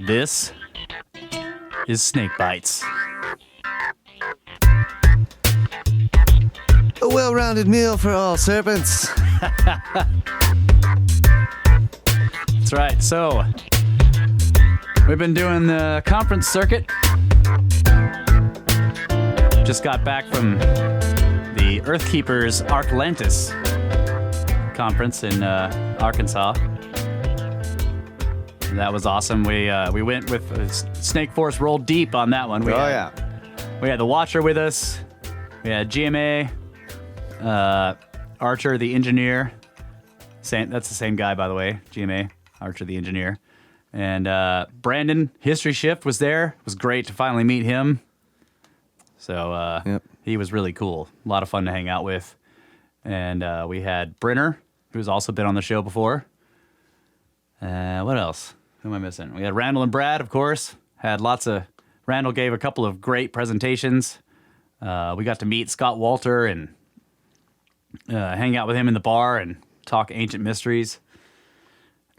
This is SnakeBytes. A well-rounded meal for all serpents. That's right. So, we've been doing the conference circuit. Just got back from the Earthkeepers Arclantis conference in Arkansas. And that was awesome. We went with Snake Force rolled deep on that one. We had the Watcher with us. We had GMA, Archer the engineer. That's the same guy, by the way. GMA, Archer the engineer. And Brandon, History Shift, was there. It was great to finally meet him. So He was really cool. A lot of fun to hang out with. And we had Brenner, who's also been on the show before. What else? Who am I missing? We had Randall and Brad, of course. Randall gave a couple of great presentations. We got to meet Scott Walter and hang out with him in the bar and talk ancient mysteries.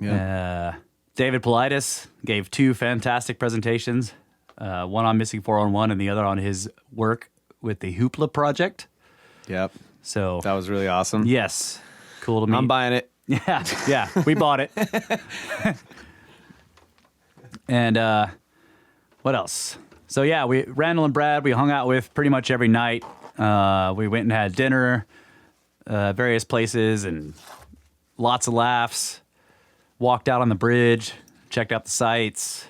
Yeah. David Politis gave two fantastic presentations. One on Missing 411 and the other on his work with the Hoopla Project. Yep. So that was really awesome. Yes. Cool to meet. I'm buying it. Yeah, we bought it. And what else? So yeah, Randall and Brad, we hung out with pretty much every night. We went and had dinner, various places, and lots of laughs. Walked out on the bridge, checked out the sights.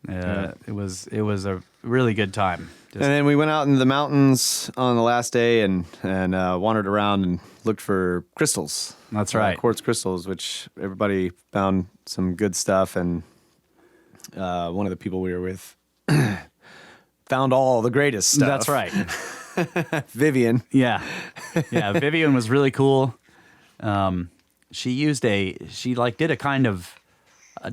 It was a really good time. And then we went out into the mountains on the last day and wandered around and looked for crystals. That's right. Quartz crystals, which everybody found some good stuff. And one of the people we were with found all the greatest stuff. That's right. Vivian. Yeah. Vivian was really cool. She did a kind of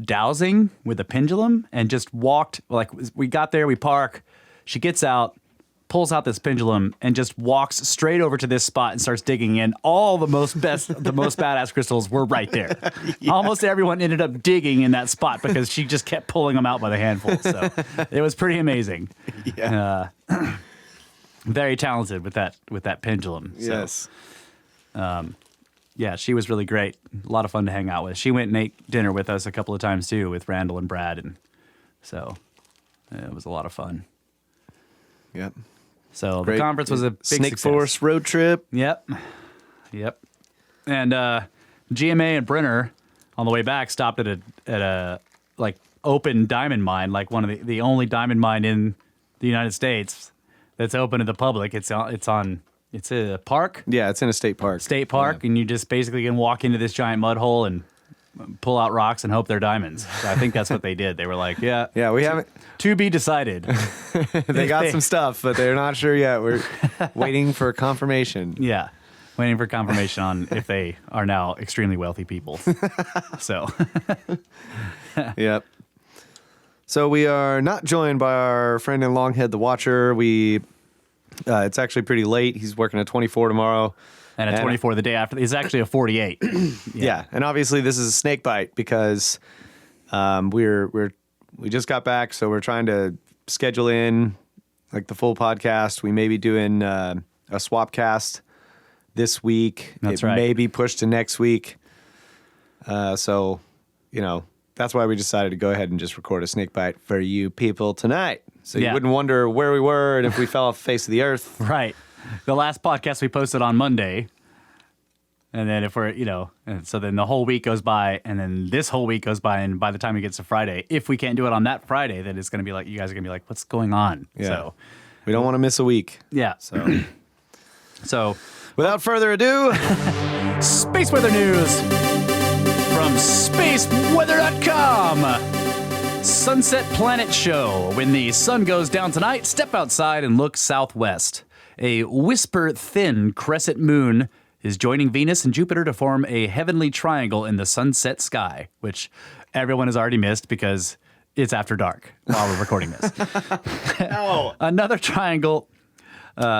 dowsing with a pendulum and just walked, like we got there, we park, she gets out, pulls out this pendulum and just walks straight over to this spot and starts digging in. All the most badass crystals were right there. Yeah. Almost everyone ended up digging in that spot because she just kept pulling them out by the handful. So it was pretty amazing. Yeah. Very talented with that pendulum. Yes. Yeah, she was really great. A lot of fun to hang out with. She went and ate dinner with us a couple of times too, with Randall and Brad, and so it was a lot of fun. Yep. So the conference was a big Snake success. Force road trip. Yep. And GMA and Brenner on the way back stopped at a like open diamond mine, like one of the only diamond mine in the United States that's open to the public. It's a park. Yeah, it's in a state park. And you just basically can walk into this giant mud hole and pull out rocks and hope they're diamonds. So I think that's what they did. They were like, we haven't. To be decided. They got some stuff, but they're not sure yet. We're waiting for confirmation. Yeah, waiting for confirmation on if they are now extremely wealthy people. So. Yep. So we are not joined by our friend in Longhead, the Watcher. It's actually pretty late. He's working a 24 tomorrow. And a 24 the day after. It's actually a 48. Yeah. And obviously this is a snake bite because we just got back, so we're trying to schedule in like the full podcast. We may be doing a swap cast this week. That's right. It may be pushed to next week. So, that's why we decided to go ahead and just record a snake bite for you people tonight. So you wouldn't wonder where we were and if we fell off the face of the earth. Right. The last podcast we posted on Monday. And then and so then the whole week goes by, and then this whole week goes by, and by the time it gets to Friday, if we can't do it on that Friday, then it's going to be like, you guys are going to be like, what's going on? Yeah. So we don't want to miss a week. Yeah. So without further ado, space weather news from spaceweather.com. Sunset Planet Show. When the sun goes down tonight, step outside and look southwest. A whisper-thin crescent moon is joining Venus and Jupiter to form a heavenly triangle in the sunset sky, which everyone has already missed because it's after dark while we're recording this. Another triangle,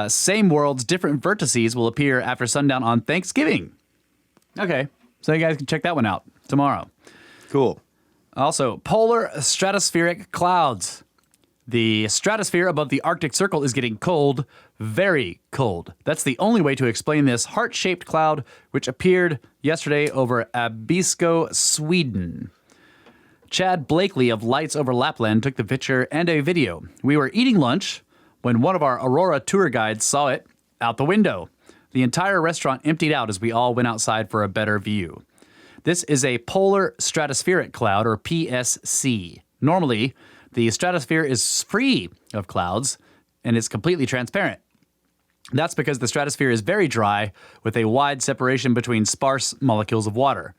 same worlds, different vertices will appear after sundown on Thanksgiving. Okay, so you guys can check that one out tomorrow. Cool. Also, polar stratospheric clouds. The stratosphere above the Arctic Circle is getting cold, very cold. That's the only way to explain this heart-shaped cloud, which appeared yesterday over Abisko, Sweden. Chad Blakely of Lights Over Lapland took the picture and a video. We were eating lunch when one of our Aurora tour guides saw it out the window. The entire restaurant emptied out as we all went outside for a better view. This is a polar stratospheric cloud, or PSC. Normally, the stratosphere is free of clouds and it's completely transparent. That's because the stratosphere is very dry with a wide separation between sparse molecules of water.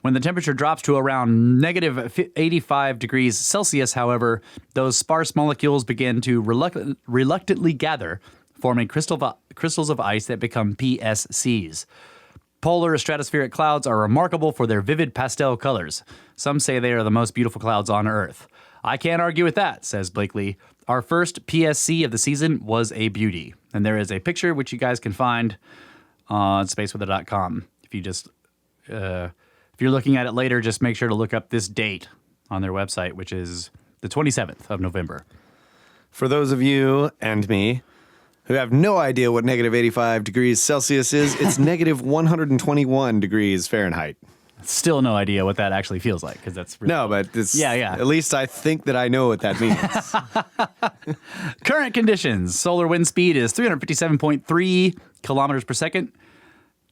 When the temperature drops to around negative 85 degrees Celsius, however, those sparse molecules begin to reluctantly gather, forming crystals of ice that become PSCs. Polar stratospheric clouds are remarkable for their vivid pastel colors. Some say they are the most beautiful clouds on Earth. I can't argue with that, says Blakely. Our first PSC of the season was a beauty. And there is a picture which you guys can find on spaceweather.com. If you're looking at it later, just make sure to look up this date on their website, which is the 27th of November. For those of you and me who have no idea what negative 85 degrees Celsius is, it's negative 121 degrees Fahrenheit. Still no idea what that actually feels like, because that's really No, but it's, yeah. At least I think that I know what that means. Current conditions. Solar wind speed is 357.3 kilometers per second.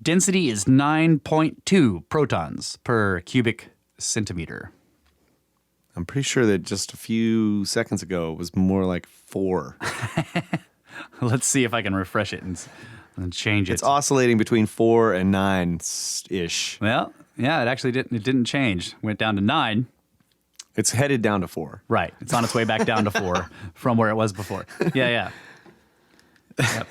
Density is 9.2 protons per cubic centimeter. I'm pretty sure that just a few seconds ago it was more like 4. Let's see if I can refresh it and change it. It's oscillating between 4 and 9-ish. Well, yeah, it actually didn't change. Went down to 9. It's headed down to 4. Right. It's on its way back down to 4 from where it was before. Yeah. Yep.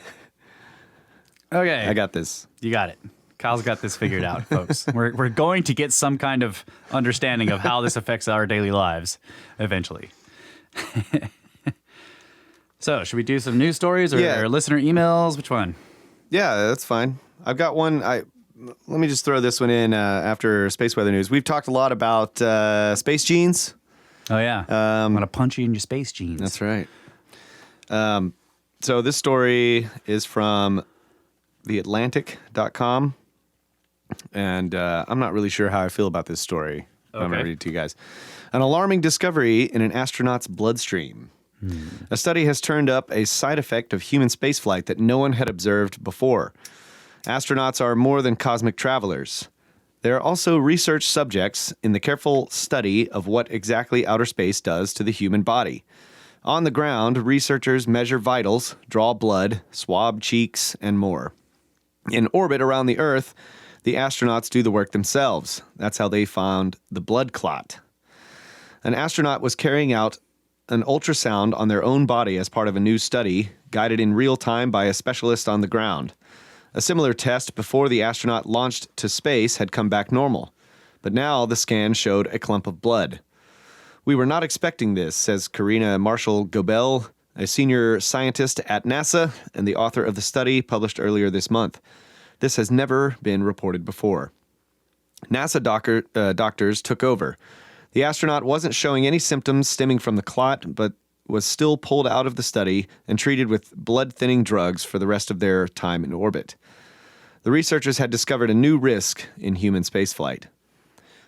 Okay. I got this. You got it. Kyle's got this figured out, folks. We're going to get some kind of understanding of how this affects our daily lives eventually. So, should we do some news stories or listener emails? Which one? Yeah, that's fine. I've got one. Let me just throw this one in after space weather news. We've talked a lot about space jeans. Oh, yeah. I'm going to punch you in your space jeans. That's right. So this story is from theatlantic.com. And I'm not really sure how I feel about this story. Okay. I'm going to read it to you guys. An alarming discovery in an astronaut's bloodstream. A study has turned up a side effect of human spaceflight that no one had observed before. Astronauts are more than cosmic travelers. They are also research subjects in the careful study of what exactly outer space does to the human body. On the ground, researchers measure vitals, draw blood, swab cheeks, and more. In orbit around the Earth, the astronauts do the work themselves. That's how they found the blood clot. An astronaut was carrying out an ultrasound on their own body as part of a new study, guided in real time by a specialist on the ground. A similar test before the astronaut launched to space had come back normal, but now the scan showed a clump of blood. We were not expecting this, says Karina Marshall-Gobble, a senior scientist at NASA and the author of the study published earlier this month. This has never been reported before. NASA doctors took over. The astronaut wasn't showing any symptoms stemming from the clot, but was still pulled out of the study and treated with blood-thinning drugs for the rest of their time in orbit. The researchers had discovered a new risk in human spaceflight.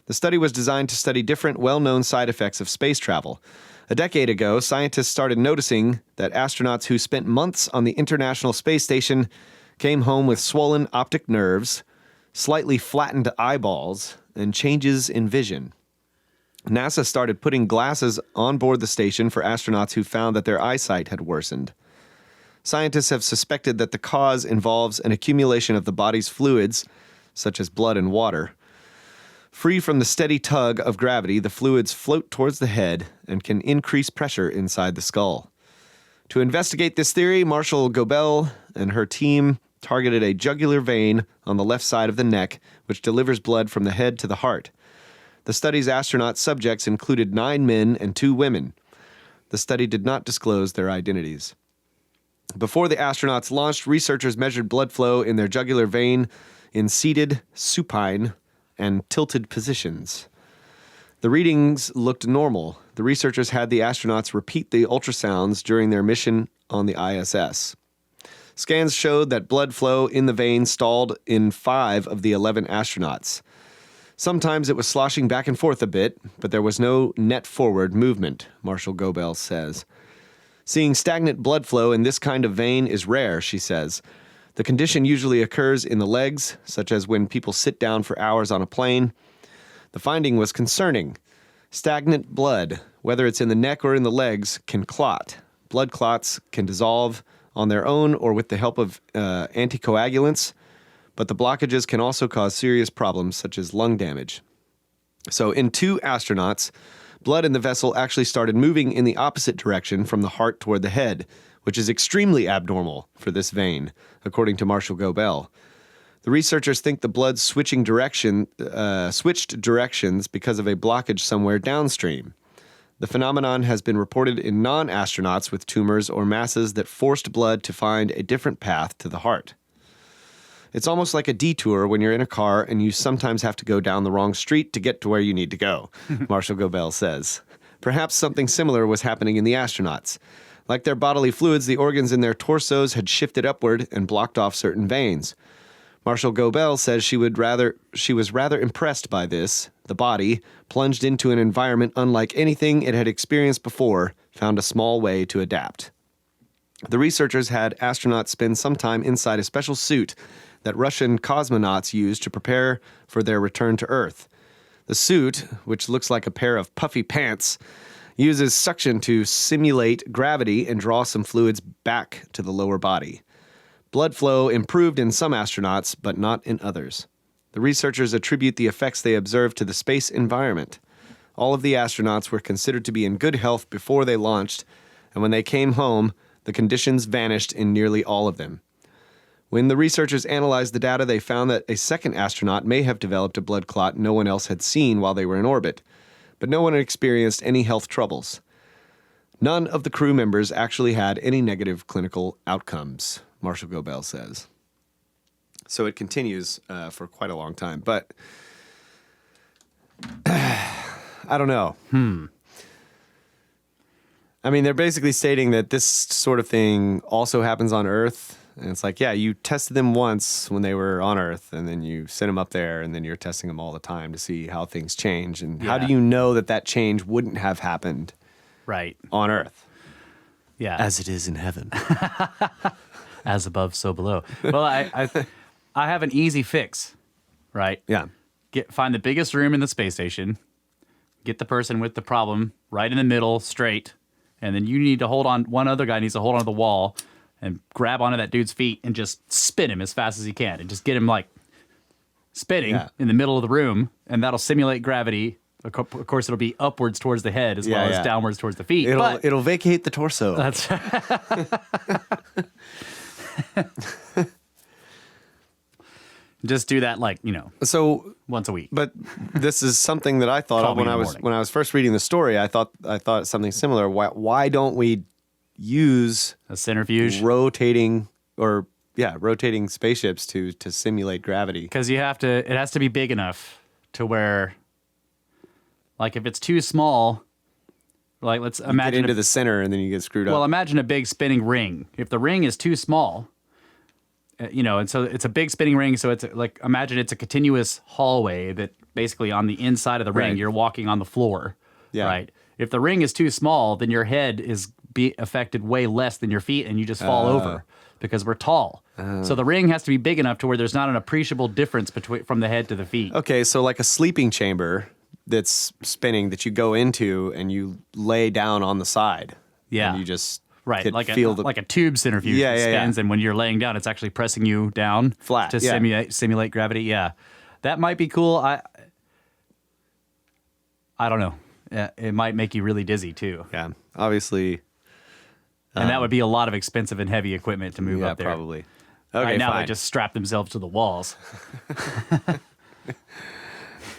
The study was designed to study different well-known side effects of space travel. A decade ago, scientists started noticing that astronauts who spent months on the International Space Station came home with swollen optic nerves, slightly flattened eyeballs, and changes in vision. NASA started putting glasses on board the station for astronauts who found that their eyesight had worsened. Scientists have suspected that the cause involves an accumulation of the body's fluids, such as blood and water. Free from the steady tug of gravity, the fluids float towards the head and can increase pressure inside the skull. To investigate this theory, Marshall-Gobble and her team targeted a jugular vein on the left side of the neck, which delivers blood from the head to the heart. The study's astronaut subjects included 9 men and 2 women. The study did not disclose their identities. Before the astronauts launched, researchers measured blood flow in their jugular vein in seated, supine, and tilted positions. The readings looked normal. The researchers had the astronauts repeat the ultrasounds during their mission on the ISS. Scans showed that blood flow in the veins stalled in 5 of the 11 astronauts. Sometimes it was sloshing back and forth a bit, but there was no net forward movement, Marshall Gobble says. Seeing stagnant blood flow in this kind of vein is rare, she says. The condition usually occurs in the legs, such as when people sit down for hours on a plane. The finding was concerning. Stagnant blood, whether it's in the neck or in the legs, can clot. Blood clots can dissolve on their own or with the help of anticoagulants, but the blockages can also cause serious problems such as lung damage. So in 2 astronauts, blood in the vessel actually started moving in the opposite direction from the heart toward the head, which is extremely abnormal for this vein, according to Marshall Gobble. The researchers think the blood switched directions because of a blockage somewhere downstream. The phenomenon has been reported in non-astronauts with tumors or masses that forced blood to find a different path to the heart. It's almost like a detour when you're in a car and you sometimes have to go down the wrong street to get to where you need to go, Marshall Gobble says. Perhaps something similar was happening in the astronauts. Like their bodily fluids, the organs in their torsos had shifted upward and blocked off certain veins. Marshall Gobble says she was rather impressed by this. The body, plunged into an environment unlike anything it had experienced before, found a small way to adapt. The researchers had astronauts spend some time inside a special suit that Russian cosmonauts used to prepare for their return to Earth. The suit, which looks like a pair of puffy pants, uses suction to simulate gravity and draw some fluids back to the lower body. Blood flow improved in some astronauts, but not in others. The researchers attribute the effects they observed to the space environment. All of the astronauts were considered to be in good health before they launched, and when they came home, the conditions vanished in nearly all of them. When the researchers analyzed the data, they found that a second astronaut may have developed a blood clot no one else had seen while they were in orbit, but no one had experienced any health troubles. None of the crew members actually had any negative clinical outcomes, Marshall Gobble says. So it continues for quite a long time, but I don't know. I mean, they're basically stating that this sort of thing also happens on Earth. And it's like, yeah, you tested them once when they were on Earth, and then you sent them up there, and then you're testing them all the time to see how things change. And how do you know that that change wouldn't have happened on Earth? Yeah. As it is in heaven. As above, so below. Well, I have an easy fix, right? Yeah. Find the biggest room in the space station, get the person with the problem right in the middle, straight, and then you need to hold on, one other guy needs to hold onto the wall and grab onto that dude's feet and just spin him as fast as he can and just get him like spinning in the middle of the room, and that'll simulate gravity. Of course, it'll be upwards towards the head as well as downwards towards the feet. It'll vacate the torso. That's just do that, like, so once a week. But this is something that I thought of when I was first reading the story. I thought something similar. Why don't we use a centrifuge, rotating spaceships to simulate gravity? Because it has to be big enough to where, like, if it's too small, like, let's imagine get into the center and then you get screwed up. Well, imagine a big spinning ring. If the ring is too small, and so it's a big spinning ring, so it's like, imagine it's a continuous hallway that basically on the inside of the ring, you're walking on the floor, right? If the ring is too small, then your head is affected way less than your feet, and you just fall over because we're tall. So the ring has to be big enough to where there's not an appreciable difference from the head to the feet. Okay, so like a sleeping chamber that's spinning that you go into and you lay down on the side. Yeah. And you just like a tube centrifuge that spins, and when you're laying down, it's actually pressing you down flat to simulate gravity. Yeah, that might be cool. I don't know. Yeah, it might make you really dizzy too. Yeah, obviously. And that would be a lot of expensive and heavy equipment to move up there. Probably. Okay, right now fine. they just strap themselves to the walls.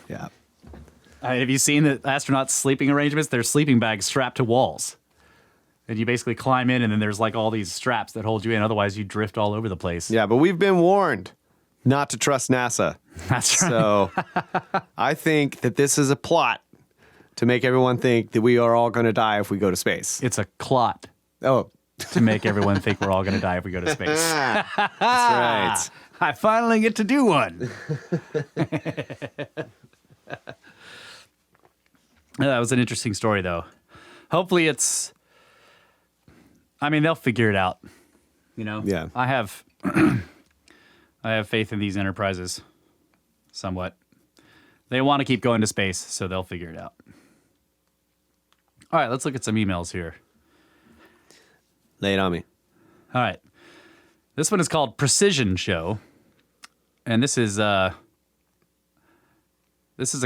Yeah. Have you seen the astronauts' sleeping arrangements? They're sleeping bags strapped to walls. And you basically climb in, and then there's like all these straps that hold you in. Otherwise, you drift all over the place. Yeah, but we've been warned not to trust NASA. That's right. So I think that this is a plot to make everyone think that we are all going to die if we go to space. It's a clot Oh, to make everyone think we're all going to die if we go to space. that's right. I finally get to do one. That was an interesting story, though. Hopefully it's... I mean, they'll figure it out. You know? Yeah. I have faith in these enterprises, somewhat. They want to keep going to space, so they'll figure it out. All right, let's look at some emails here. Lay it on me. All right. This one is called Precision Show. And this is a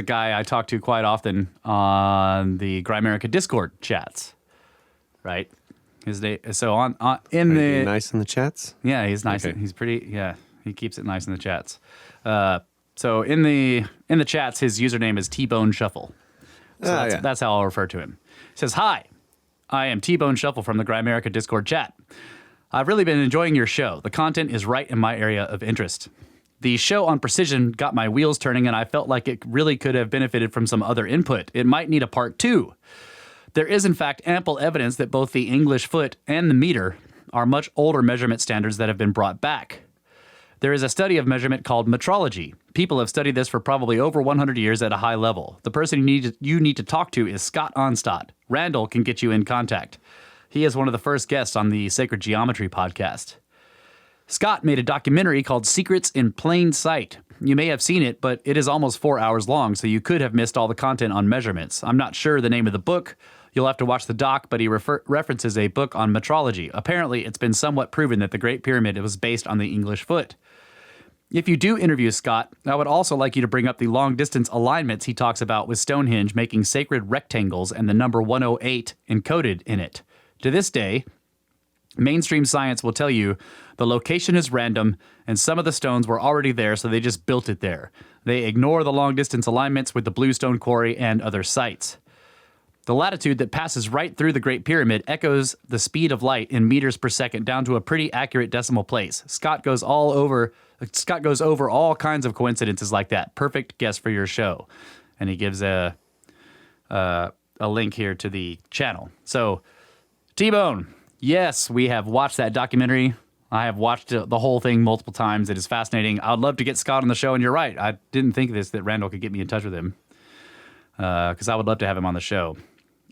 guy I talk to quite often on the Grimerica Discord chats. Right? His name, so in the nice in the chats? Yeah, he's nice. Okay. He's pretty, yeah, he keeps it nice in the chats. So in the chats, his username is T-Bone Shuffle. So that's how I'll refer to him. He says, "Hi, I am T-Bone Shuffle from the Grimerica Discord chat. I've really been enjoying your show. The content is right in my area of interest. The show on precision got my wheels turning, and I felt like it really could have benefited from some other input. It might need a part 2. There is, in fact, ample evidence that both the English foot and the meter are much older measurement standards that have been brought back. There is a study of measurement called metrology. People have studied this for probably over 100 years at a high level. The person you need to talk to is Scott Onstad. Randall can get you in contact. He is one of the first guests on the Sacred Geometry podcast. Scott made a documentary called Secrets in Plain Sight. You may have seen it, but it is almost 4 hours long, so you could have missed all the content on measurements. I'm not sure the name of the book. You'll have to watch the doc, but he references a book on metrology. Apparently, it's been somewhat proven that the Great Pyramid was based on the English foot. If you do interview Scott, I would also like you to bring up the long-distance alignments he talks about with Stonehenge making sacred rectangles and the number 108 encoded in it. To this day, mainstream science will tell you the location is random and some of the stones were already there, so they just built it there. They ignore the long-distance alignments with the Bluestone Quarry and other sites. The latitude that passes right through the Great Pyramid echoes the speed of light in meters per second down to a pretty accurate decimal place. Scott goes over all kinds of coincidences like that. Perfect guess for your show. And he gives a link here to the channel. So, T-Bone, yes, we have watched that documentary. I have watched the whole thing multiple times. It is fascinating. I'd love to get Scott on the show, and you're right. I didn't think that Randall could get me in touch with him because I would love to have him on the show.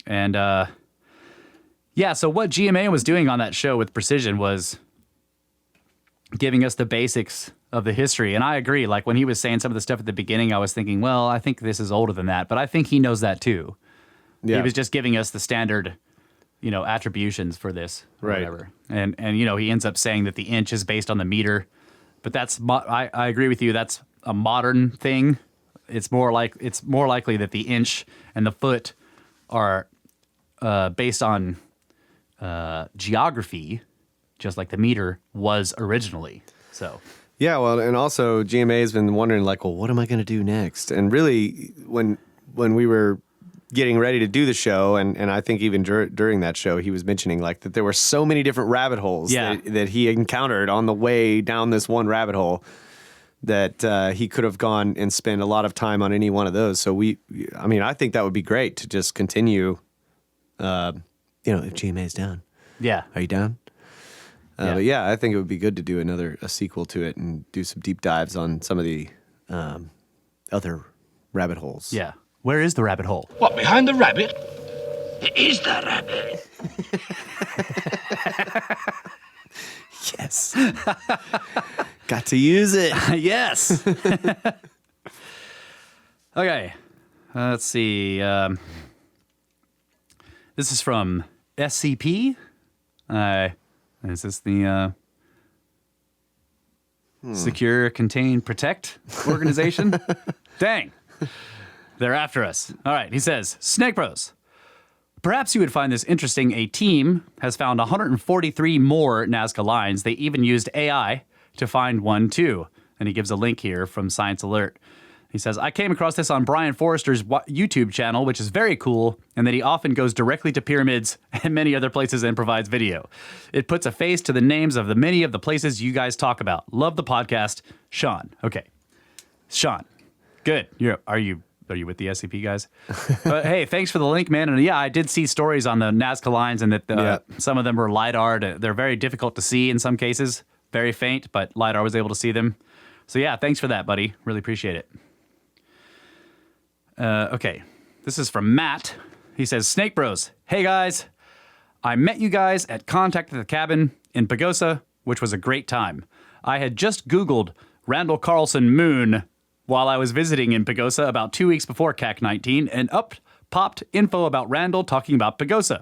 And, so what GMA was doing on that show with Precision was giving us the basics of the history. And I agree. Like, when he was saying some of the stuff at the beginning, I was thinking, well, I think this is older than that. But I think he knows that, too. Yeah. He was just giving us the standard, attributions for this. Or right. Whatever. And he ends up saying that the inch is based on the meter. But I agree with you. That's a modern thing. It's more likely that the inch and the foot are based on geography, just like the meter was originally. So, yeah, well, and also GMA has been wondering, like, well, what am I going to do next? And really, when we were getting ready to do the show, and I think even during that show, he was mentioning like that there were so many different rabbit holes that he encountered on the way down this one rabbit hole that he could have gone and spent a lot of time on any one of those. So I think that would be great to just continue, if GMA is down. Yeah. Are you down? But yeah, I think it would be good to do a sequel to it and do some deep dives on some of the other rabbit holes. Yeah. Where is the rabbit hole? What, behind the rabbit? It is the rabbit. Yes. Got to use it. Yes. Okay. Let's see. This is from SCP. Is this the Secure, Contain, Protect organization? Dang. They're after us. All right. He says, Snake Bros. Perhaps you would find this interesting. A team has found 143 more Nazca lines. They even used AI to find one, too. And he gives a link here from Science Alert. He says, I came across this on Brian Forrester's YouTube channel, which is very cool, and that he often goes directly to pyramids and many other places and provides video. It puts a face to the names of many of the places you guys talk about. Love the podcast, Sean. Okay. Sean. Good. Are you Are you with the SCP guys? But hey, thanks for the link, man. And yeah, I did see stories on the Nazca lines and that some of them were LiDAR. They're very difficult to see in some cases, very faint, but LiDAR was able to see them. So yeah, thanks for that, buddy. Really appreciate it. Okay, this is from Matt. He says, Snake Bros, hey guys. I met you guys at Contact at the Cabin in Pagosa, which was a great time. I had just Googled Randall Carlson Moon while I was visiting in Pagosa about 2 weeks before CAC 19, and up popped info about Randall talking about Pagosa.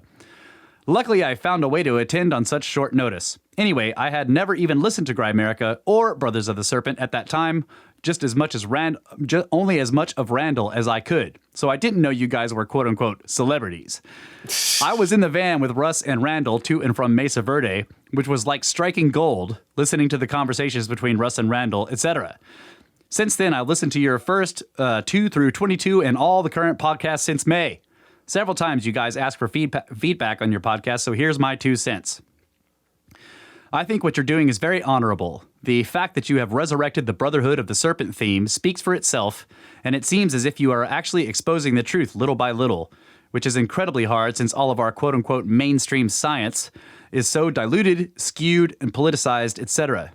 Luckily, I found a way to attend on such short notice. Anyway, I had never even listened to Grimerica or Brothers of the Serpent at that time, only as much of Randall as I could. So I didn't know you guys were quote-unquote celebrities. I was in the van with Russ and Randall to and from Mesa Verde, which was like striking gold, listening to the conversations between Russ and Randall, etc. Since then, I listened to your first 2 through 22 and all the current podcasts since May. Several times you guys ask for feedback on your podcast, so here's my 2 cents. I think what you're doing is very honorable. The fact that you have resurrected the Brotherhood of the Serpent theme speaks for itself, and it seems as if you are actually exposing the truth little by little, which is incredibly hard since all of our quote-unquote mainstream science is so diluted, skewed, and politicized, etc.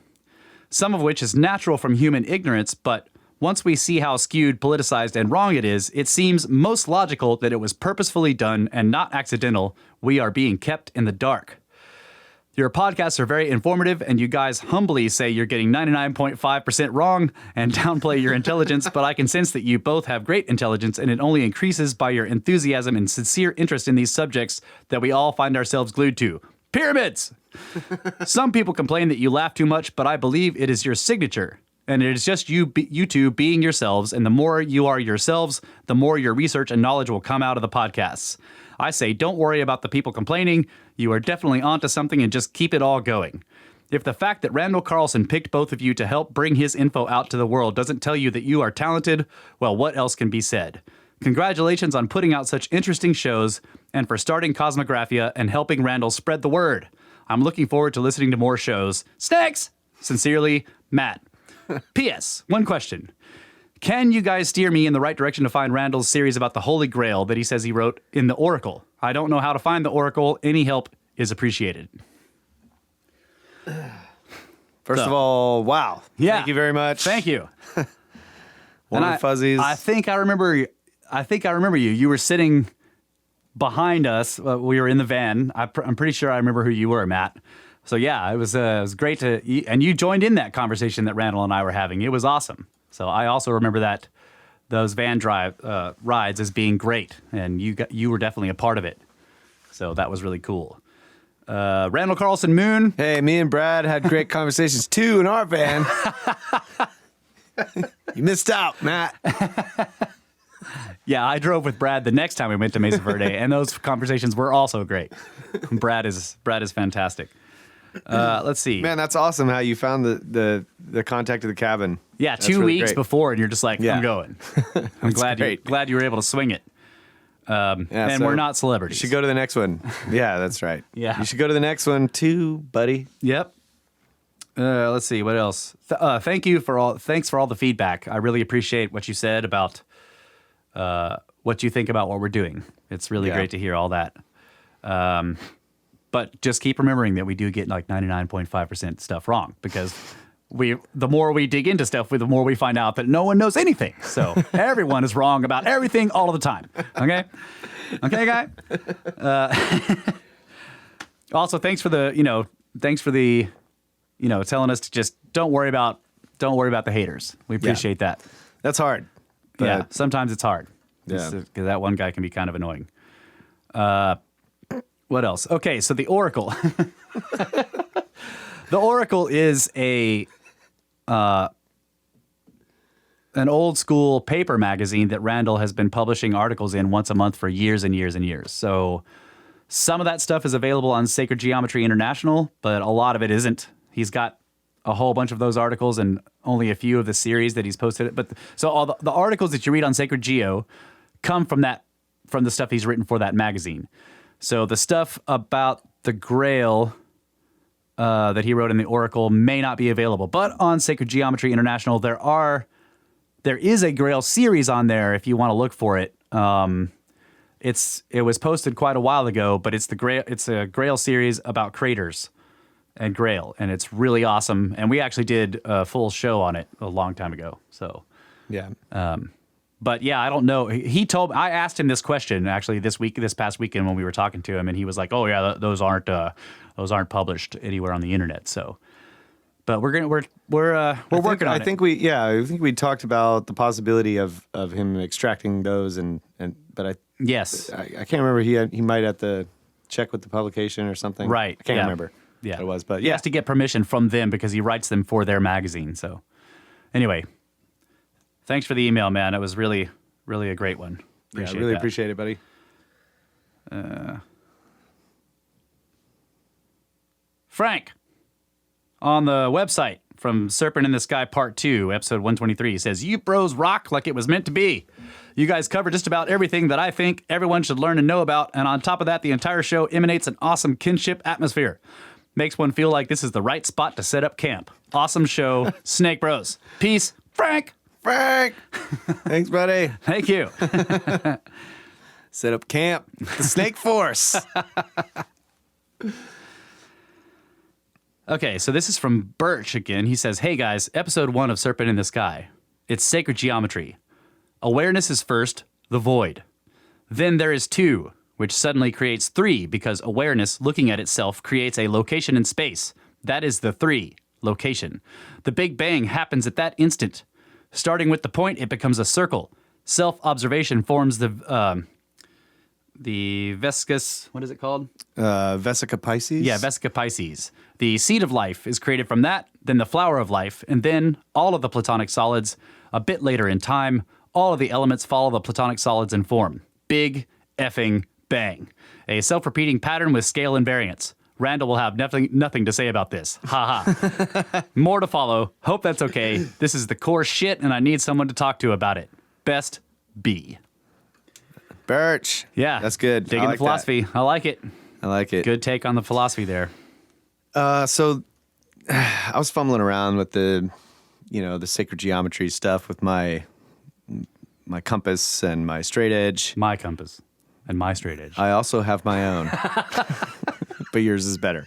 Some of which is natural from human ignorance, but once we see how skewed, politicized, and wrong it is, it seems most logical that it was purposefully done and not accidental. We are being kept in the dark. Your podcasts are very informative, and you guys humbly say you're getting 99.5% wrong and downplay your intelligence, but I can sense that you both have great intelligence, and it only increases by your enthusiasm and sincere interest in these subjects that we all find ourselves glued to. Pyramids! Some people complain that you laugh too much, but I believe it is your signature. And it is just you two being yourselves, and the more you are yourselves, the more your research and knowledge will come out of the podcasts. I say don't worry about the people complaining. You are definitely onto something and just keep it all going. If the fact that Randall Carlson picked both of you to help bring his info out to the world doesn't tell you that you are talented, well, what else can be said? Congratulations on putting out such interesting shows and for starting Cosmographia and helping Randall spread the word. I'm looking forward to listening to more shows. Snakes! Sincerely, Matt. P.S. One question. Can you guys steer me in the right direction to find Randall's series about the Holy Grail that he says he wrote in the Oracle? I don't know how to find the Oracle. Any help is appreciated. First of all, wow. Yeah. Thank you very much. Thank you. Warm fuzzies. I think I remember you. You were sitting behind us. We were in the van. I'm pretty sure I remember who you were, Matt. So yeah, it was great and you joined in that conversation that Randall and I were having. It was awesome. So I also remember those van drive rides as being great, and you were definitely a part of it. So that was really cool. Randall Carlson Moon. Hey, me and Brad had great conversations too in our van. You missed out, Matt. Yeah, I drove with Brad the next time we went to Mesa Verde, and those conversations were also great. Brad is fantastic. Let's see. Man, that's awesome how you found the Contact of the Cabin. Yeah, that's 2 really weeks great. before, and you're just like, Yeah. I'm going. I'm glad you were able to swing it. And so we're not celebrities. You should go to the next one. Yeah, that's right. Yeah. You should go to the next one too, buddy. Yep. Let's see what else. Thanks for all the feedback. I really appreciate what you said about what you think about what we're doing. It's really great to hear all that. But just keep remembering that we do get like 99.5% stuff wrong, because the more we dig into stuff, the more we find out that no one knows anything. So everyone is wrong about everything all of the time. Okay? Okay, guy? Also, thanks for the telling us to just don't worry about the haters. We appreciate that. That's hard. Yeah, sometimes it's hard. Yeah. Because that one guy can be kind of annoying. What else? Okay, so the Oracle. The Oracle is an old school paper magazine that Randall has been publishing articles in once a month for years and years and years. So some of that stuff is available on Sacred Geometry International, but a lot of it isn't. He's got a whole bunch of those articles and only a few of the series that he's posted. But so all the articles that you read on Sacred Geo come from the stuff he's written for that magazine. So the stuff about the Grail that he wrote in the Oracle may not be available. But on Sacred Geometry International, there are there is a Grail series on there if you want to look for it. It was posted quite a while ago, but it's a Grail series about craters and Grail, and it's really awesome. And we actually did a full show on it a long time ago. So Yeah. but yeah, I don't know. I asked him this question actually this past weekend when we were talking to him, and he was like, "Oh yeah, those aren't published anywhere on the internet." So, but we're working on it. I think we talked about the possibility of him extracting those, but Yes. I can't remember. He might have to check with the publication or something. Right. I can't Yeah. remember. Yeah, what it was, but he has to get permission from them because he writes them for their magazine. So, anyway, thanks for the email, man. It was really, really a great one. Appreciate it, buddy. Frank, on the website from Serpent in the Sky Part 2, episode 123, says, "You bros rock like it was meant to be. You guys cover just about everything that I think everyone should learn and know about, and on top of that, the entire show emanates an awesome kinship atmosphere. Makes one feel like this is the right spot to set up camp. Awesome show, Snake Bros. Peace, Frank." Frank! Thanks, buddy. Thank you. Set up camp. The Snake Force. Okay, so this is from Birch again. He says, "Hey guys, episode 1 of Serpent in the Sky. It's sacred geometry. Awareness is first, the void. Then there is 2, which suddenly creates 3 because awareness, looking at itself, creates a location in space. That is the 3, location. The Big Bang happens at that instant. Starting with the point, it becomes a circle. Self-observation forms the Vesicus, what is it called? Vesica Pisces? Yeah, Vesica Pisces. The seed of life is created from that, then the flower of life, and then all of the Platonic solids. A bit later in time, all of the elements follow the Platonic solids in form. Big effing bang. A self-repeating pattern with scale invariance. Randall will have nothing to say about this. Ha ha. More to follow. Hope that's okay. This is the core shit, and I need someone to talk to about it. Best, B." Birch. Yeah. That's good. Digging the philosophy. I like it. I like it. Good take on the philosophy there. So I was fumbling around with the sacred geometry stuff with my compass and my straight edge. My compass and my straight edge. I also have my own, but yours is better.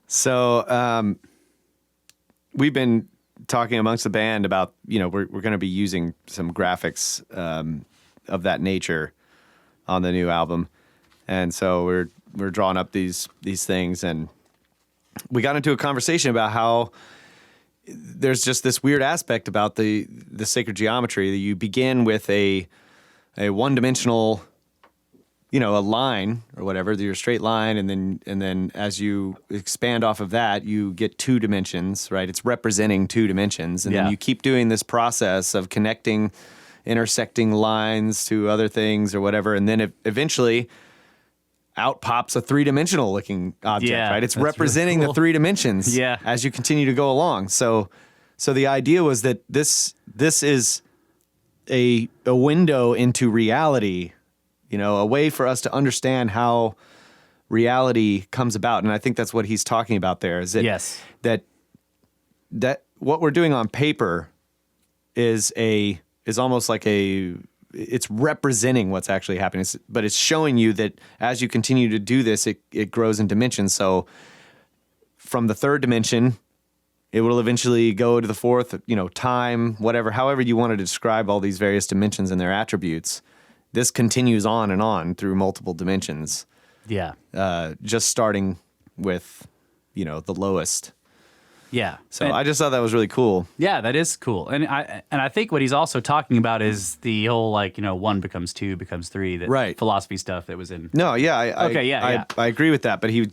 So we've been talking amongst the band about, we're going to be using some graphics of that nature on the new album. And so we're drawing up these things, and we got into a conversation about how there's just this weird aspect about the sacred geometry that you begin with a one-dimensional, a line or whatever, your straight line, and then as you expand off of that, you get 2 dimensions, right? It's representing 2 dimensions, and then you keep doing this process of connecting, intersecting lines to other things or whatever, and then eventually out pops a 3-dimensional looking object, right? It's representing really cool. the 3 dimensions as you continue to go along. So the idea was that this is a window into reality, a way for us to understand how reality comes about. And I think that's what he's talking about there, is that that what we're doing on paper is almost like it's representing what's actually happening, but it's showing you that as you continue to do this, it grows in dimensions. So from the 3rd dimension, it will eventually go to the 4th, time, whatever, however you wanted to describe all these various dimensions and their attributes. This continues on and on through multiple dimensions. Yeah. Just starting with, the lowest. Yeah. So I just thought that was really cool. Yeah, that is cool. And I think what he's also talking about is the whole 1 becomes 2 becomes 3, that philosophy stuff that was in. No, yeah. I agree with that, but he's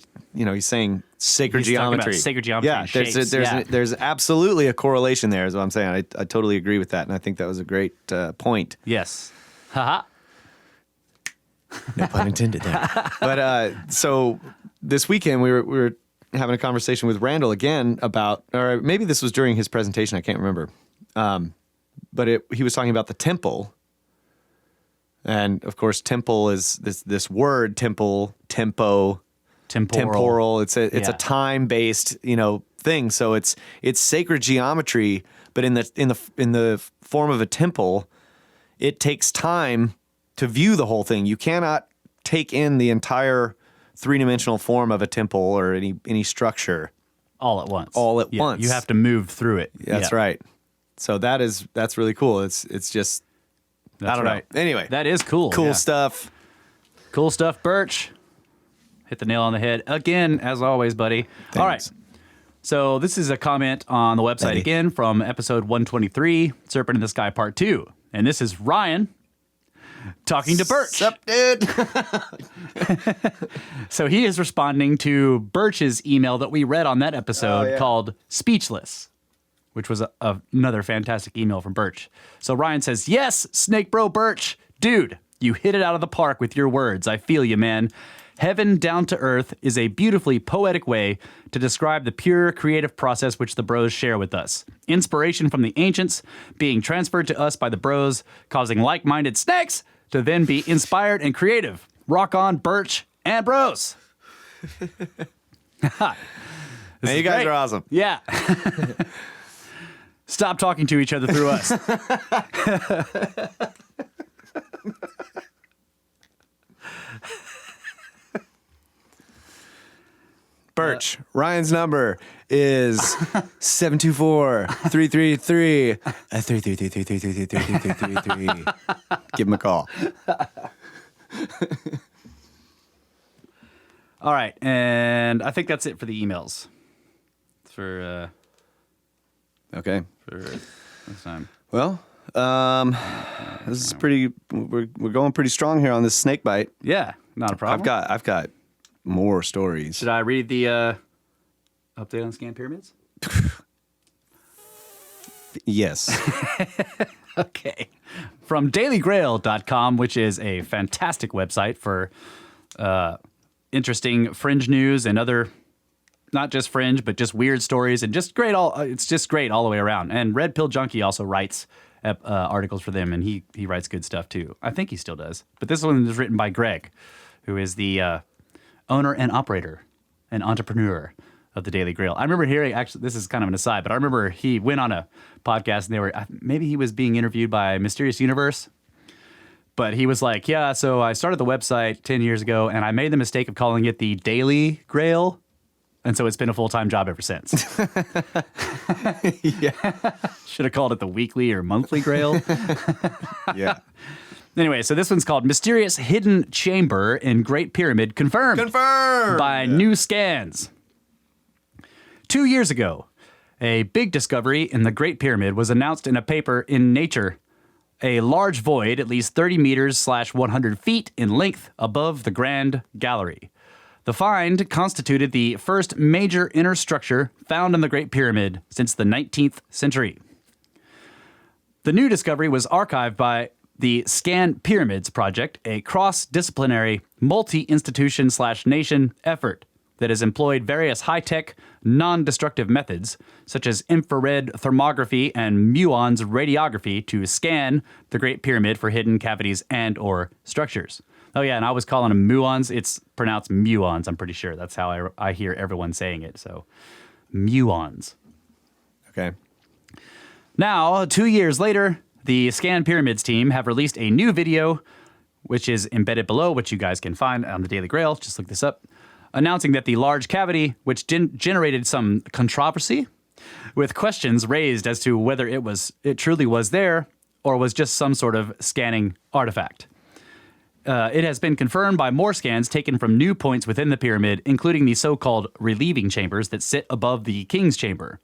saying sacred He's geometry. talking about sacred geometry. Yeah, and shapes. there's absolutely a correlation there, is what I'm saying. I totally agree with that, and I think that was a great point. Yes. Haha. No pun intended there. But so this weekend we were having a conversation with Randall again about, or maybe this was during his presentation, I can't remember. But he was talking about the temple. And of course, temple is this word, temple, tempo, temporal. It's a time-based, thing. So it's sacred geometry, but in the form of a temple, it takes time to view the whole thing. You cannot take in the entire three-dimensional form of a temple or any structure all at once. All at once. You have to move through it. That's right. So that's really cool. It's just I don't know. Anyway, that is cool. Cool stuff. Cool stuff, Birch. Hit the nail on the head again, as always, buddy. Thanks. All right. So this is a comment on the website again from episode 123, Serpent in the Sky Part 2. And this is Ryan talking to Birch. Sup, dude? So he is responding to Birch's email that we read on that episode called Speechless, which was another fantastic email from Birch. So Ryan says, yes, Snake Bro Birch. Dude, you hit it out of the park with your words. I feel you, man. Heaven down to earth is a beautifully poetic way to describe the pure creative process which the bros share with us. Inspiration from the ancients being transferred to us by the bros, causing like-minded snakes to then be inspired and creative. Rock on, Birch and bros. Man, you guys are awesome. Yeah. Stop talking to each other through us. Birch, Ryan's number is 724-333-333-333. Give him a call. All right, and I think that's it for the emails. For this time. Well, this is pretty. We're going pretty strong here on this snake bite. Yeah, not a problem. I've got more stories. Should I read the update on scan pyramids? Yes. Okay. From dailygrail.com, which is a fantastic website for interesting fringe news and other, not just fringe, but just weird stories and just great. It's just great all the way around. And Red Pill Junkie also writes articles for them, and he writes good stuff too. I think he still does. But this one is written by Greg, who is the owner and operator and entrepreneur of the Daily Grail. I remember hearing, actually, this is kind of an aside, but I remember he went on a podcast and maybe he was being interviewed by Mysterious Universe, but he was like, yeah, so I started the website 10 years ago and I made the mistake of calling it the Daily Grail. And so it's been a full-time job ever since. Yeah. Should have called it the Weekly or Monthly Grail. Yeah. Anyway, so this one's called Mysterious Hidden Chamber in Great Pyramid Confirmed. Confirmed! By New Scans. 2 years ago, a big discovery in the Great Pyramid was announced in a paper in Nature. A large void, at least 30 meters / 100 feet in length above the Grand Gallery. The find constituted the first major inner structure found in the Great Pyramid since the 19th century. The new discovery was archived by the Scan Pyramids Project, a cross-disciplinary, multi-institution / nation effort that has employed various high-tech, non-destructive methods, such as infrared thermography and muons radiography, to scan the Great Pyramid for hidden cavities and or structures. Oh yeah, and I was calling them muons. It's pronounced muons, I'm pretty sure. That's how I hear everyone saying it, so muons. Okay. Now, 2 years later, the Scan Pyramids team have released a new video, which is embedded below, which you guys can find on the Daily Grail. Just look this up. Announcing that the large cavity, which generated some controversy, with questions raised as to whether it truly was there or was just some sort of scanning artifact. It has been confirmed by more scans taken from new points within the pyramid, including the so-called relieving chambers that sit above the king's chamber.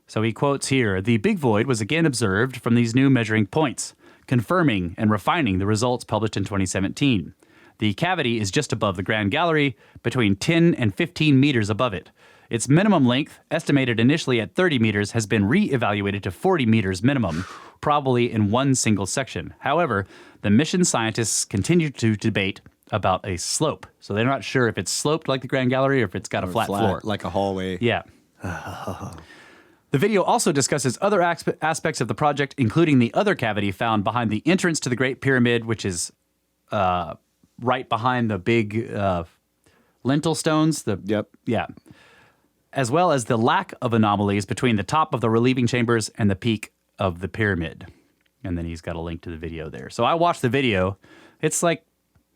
So he quotes here, "The big void was again observed from these new measuring points, confirming and refining the results published in 2017. The cavity is just above the Grand Gallery, between 10 and 15 meters above it. Its minimum length, estimated initially at 30 meters, has been re-evaluated to 40 meters minimum, probably in one single section. However, the mission scientists continue to debate about a slope. So they're not sure if it's sloped like the Grand Gallery or if it's got a flat floor. Like a hallway. Yeah. The video also discusses other aspects of the project, including the other cavity found behind the entrance to the Great Pyramid, which is right behind the big lintel stones. Yep. Yeah. as well as the lack of anomalies between the top of the relieving chambers and the peak of the pyramid. And then he's got a link to the video there. So I watched the video. It's like,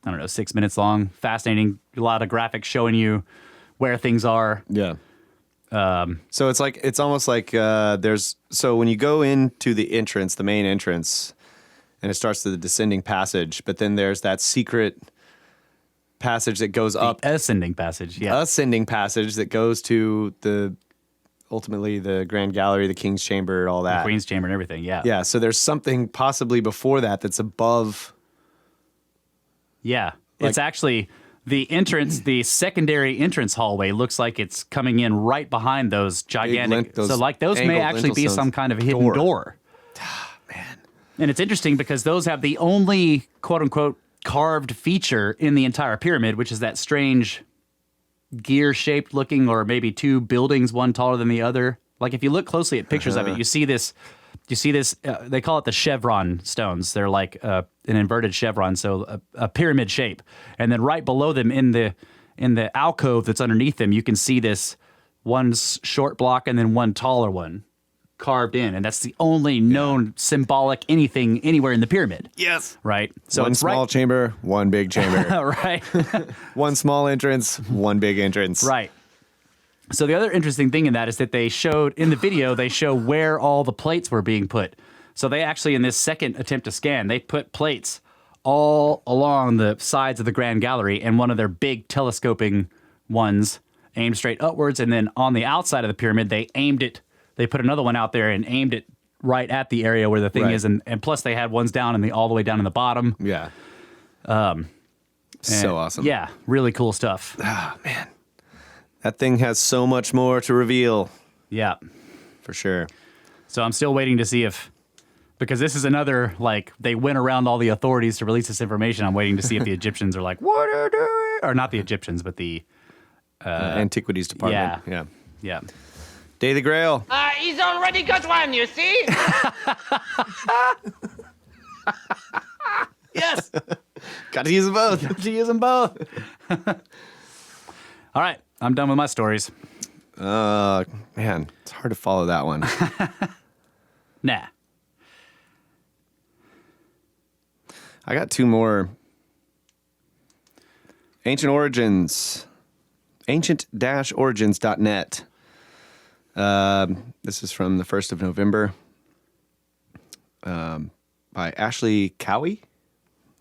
I don't know, 6 minutes long. Fascinating. A lot of graphics showing you where things are. Yeah. So it's almost like so when you go into the entrance, the main entrance, and it starts to the descending passage, but then there's that secret passage that goes up. Ascending passage, yeah. Ascending passage that goes to ultimately the Grand Gallery, the King's Chamber, all that. The Queen's Chamber and everything, yeah. Yeah, so there's something possibly before that's above. Yeah, it's actually the entrance, the secondary entrance hallway looks like it's coming in right behind those gigantic. Those may actually be some kind of hidden door. Man. And it's interesting because those have the only quote unquote carved feature in the entire pyramid, which is that strange gear shaped looking, or maybe two buildings, one taller than the other. Like if you look closely at pictures of it, you see this. They call it the chevron stones. They're like an inverted chevron, so a pyramid shape. And then right below them in the alcove that's underneath them, you can see this one short block and then one taller one carved in. And that's the only known symbolic anything anywhere in the pyramid. Yes. Right? So one small chamber, one big chamber. Right. One small entrance, one big entrance. Right. So the other interesting thing in that is that they showed in the video, they show where all the plates were being put. So they actually, in this second attempt to scan, they put plates all along the sides of the Grand Gallery, and one of their big telescoping ones aimed straight upwards. And then on the outside of the pyramid, they put another one out there and aimed it right at the area where the thing is. And plus they had ones down all the way down in the bottom. Yeah. So awesome. Yeah. Really cool stuff. Oh, man. That thing has so much more to reveal. Yeah. For sure. So I'm still waiting to see because this is another, they went around all the authorities to release this information. I'm waiting to see if the Egyptians are like, what are you doing? Or not the Egyptians, but the... Antiquities Department. Yeah. Yeah. Day of the Grail. He's already got one, you see? Yes. Got to use them both. Got to use them both. All right. I'm done with my stories. Man, it's hard to follow that one. Nah. I got two more. Ancient Origins. Ancient-origins.net. This is from the 1st of November. By Ashley Cowie?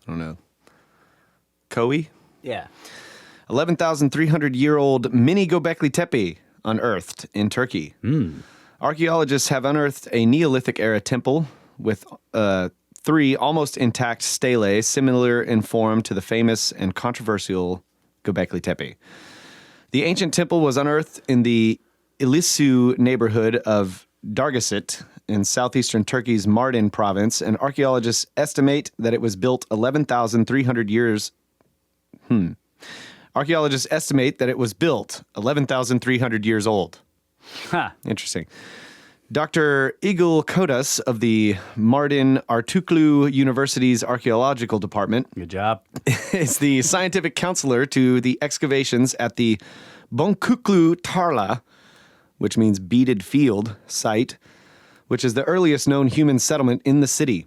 I don't know. Cowie? Yeah. 11,300-year-old mini Gobekli Tepe unearthed in Turkey. Archaeologists have unearthed a Neolithic-era temple with 3 almost intact stelae similar in form to the famous and controversial Gobekli Tepe. The ancient temple was unearthed in the Ilisu neighborhood of Dargasit in southeastern Turkey's Mardin province, and archaeologists estimate that it was built 11,300 years. Archaeologists estimate that it was built 11,300 years old. Huh. Interesting. Dr. Igul Kodas of the Mardin Artuklu University's Archaeological Department Good job. is the scientific counselor to the excavations at the Bonkuklu Tarla, which means beaded field, site, which is the earliest known human settlement in the city.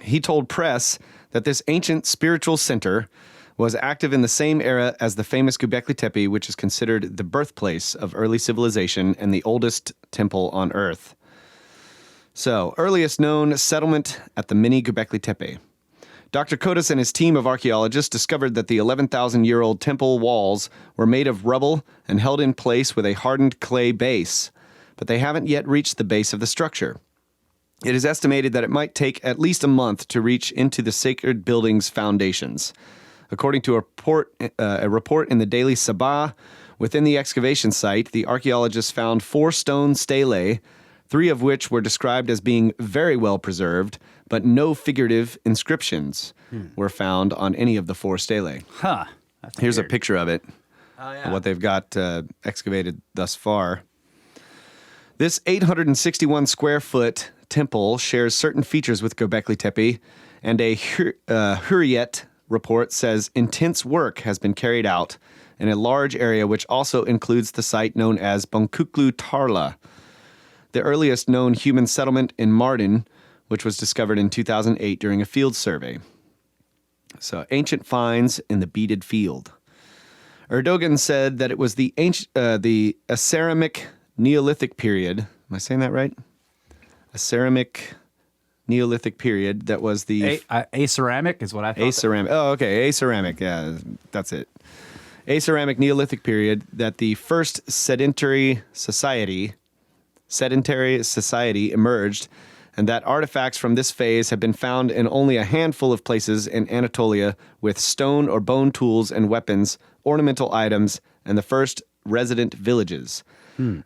He told press that this ancient spiritual center was active in the same era as the famous Gobekli Tepe, which is considered the birthplace of early civilization and the oldest temple on Earth. So, earliest known settlement at the mini Gobekli Tepe. Dr. Kodas and his team of archaeologists discovered that the 11,000-year-old temple walls were made of rubble and held in place with a hardened clay base, but they haven't yet reached the base of the structure. It is estimated that it might take at least a month to reach into the sacred building's foundations. According to a report in the Daily Sabah, within the excavation site, the archaeologists found 4 stone stelae, 3 of which were described as being very well preserved, but no figurative inscriptions were found on any of the 4 stelae. Huh. That's Here's weird. a picture of it, what they've got excavated thus far. This 861 square foot temple shares certain features with Gobekli Tepe, and a Hurriyet report says intense work has been carried out in a large area which also includes the site known as Gobekli Tepe, the earliest known human settlement in Mardin, which was discovered in 2008 during a field survey. So, ancient finds in the beaded field. Erdogan said that it was the Aceramic Neolithic period. Am I saying that right? Aceramic Neolithic period. That was the Aceramic is what I thought. Aceramic. Oh, okay. Aceramic. Yeah, that's it. Aceramic Neolithic period that the first sedentary society emerged, and that artifacts from this phase have been found in only a handful of places in Anatolia with stone or bone tools and weapons, ornamental items, and the first resident villages.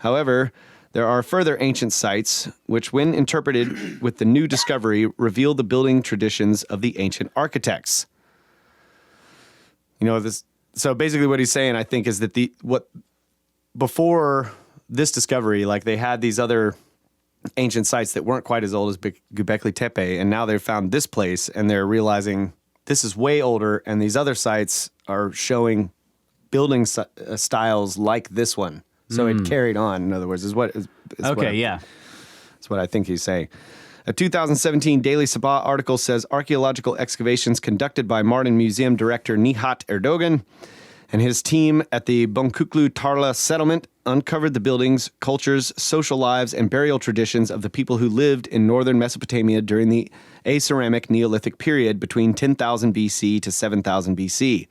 However, there are further ancient sites which, when interpreted with the new discovery, reveal the building traditions of the ancient architects. You know, this. So basically what he's saying, I think, is that before this discovery, like, they had these other ancient sites that weren't quite as old as Gobekli Tepe, and now they've found this place, and they're realizing this is way older, and these other sites are showing building styles like this one. So it carried on, in other words, is what I think he's saying. A 2017 Daily Sabah article says archaeological excavations conducted by Mardin Museum director Nihat Erdogan and his team at the Gobekli Tepe settlement uncovered the buildings, cultures, social lives, and burial traditions of the people who lived in northern Mesopotamia during the Aceramic Neolithic period between 10,000 BC to 7,000 BC.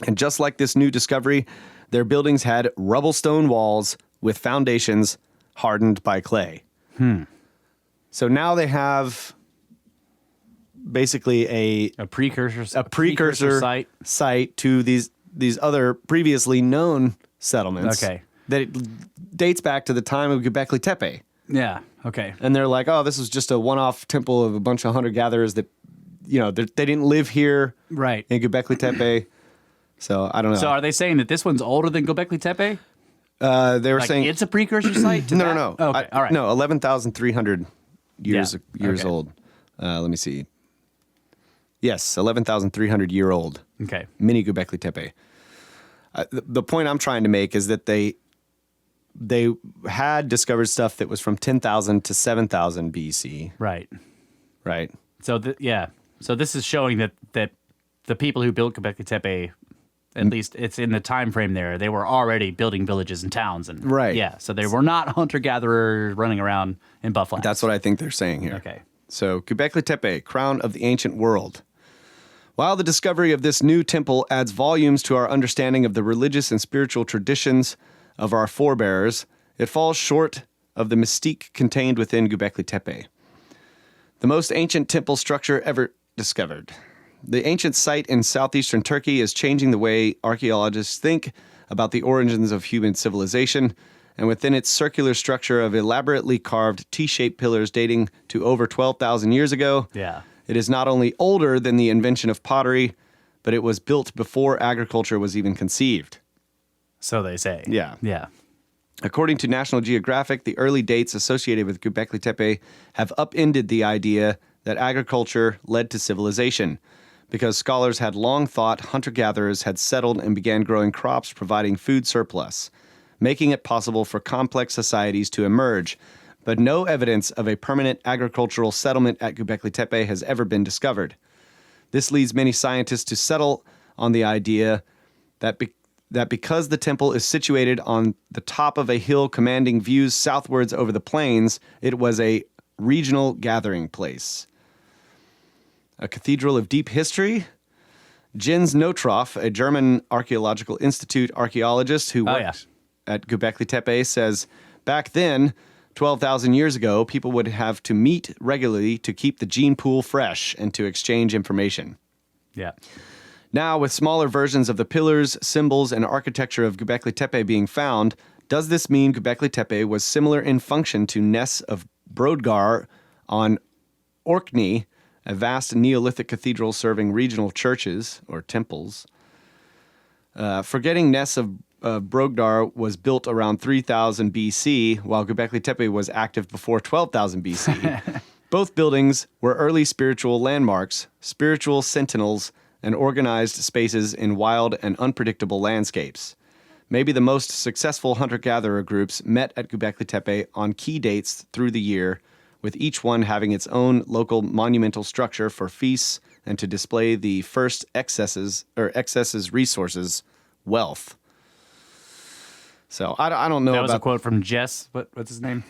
And just like this new discovery, their buildings had rubble stone walls with foundations hardened by clay. So now they have basically a precursor site to these other previously known settlements. Okay. That it dates back to the time of Gobekli Tepe. Yeah. Okay. And they're like, oh, this was just a one-off temple of a bunch of hunter-gatherers that, you know, they didn't live here right in Gobekli Tepe. So I don't know. So are they saying that this one's older than Gobekli Tepe? They were like saying it's a precursor site to that? No. Okay. All right. No, 11,300 years okay. old. Let me see. Yes, 11,300 year old. Okay. Mini Gobekli Tepe. The point I'm trying to make is that they had discovered stuff that was from 10,000 to 7,000 BC. Right. Right. So So this is showing that the people who built Gobekli Tepe, at least it's in the time frame there, they were already building villages and towns and right. Yeah. So they were not hunter-gatherers running around in bufflands. That's what I think they're saying here. Okay. So Gobekli Tepe, crown of the ancient world. While the discovery of this new temple adds volumes to our understanding of the religious and spiritual traditions of our forebears, it falls short of the mystique contained within Gobekli Tepe, the most ancient temple structure ever discovered. The ancient site in southeastern Turkey is changing the way archaeologists think about the origins of human civilization, and within its circular structure of elaborately carved T-shaped pillars dating to over 12,000 years ago, it is not only older than the invention of pottery, but it was built before agriculture was even conceived. So they say. Yeah. Yeah. According to National Geographic, the early dates associated with Gobekli Tepe have upended the idea that agriculture led to civilization, because scholars had long thought hunter-gatherers had settled and began growing crops providing food surplus, making it possible for complex societies to emerge, but no evidence of a permanent agricultural settlement at Gobekli Tepe has ever been discovered. This leads many scientists to settle on the idea that because the temple is situated on the top of a hill commanding views southwards over the plains, it was a regional gathering place. A cathedral of deep history. Jens Notroff, a German archaeological institute archaeologist who worked at Gobekli Tepe, says, back then, 12,000 years ago, people would have to meet regularly to keep the gene pool fresh and to exchange information. Yeah. Now, with smaller versions of the pillars, symbols, and architecture of Gobekli Tepe being found, does this mean Gobekli Tepe was similar in function to Ness of Brodgar on Orkney, a vast Neolithic cathedral serving regional churches or temples? Forgetting Ness of Brodgar was built around 3000 BC, while Gobekli Tepe was active before 12,000 BC. Both buildings were early spiritual landmarks, spiritual sentinels and organized spaces in wild and unpredictable landscapes. Maybe the most successful hunter-gatherer groups met at Gobekli Tepe on key dates through the year, with each one having its own local monumental structure for feasts and to display the first excesses resources, wealth. So I don't know. That was a quote from Jess. What's his name?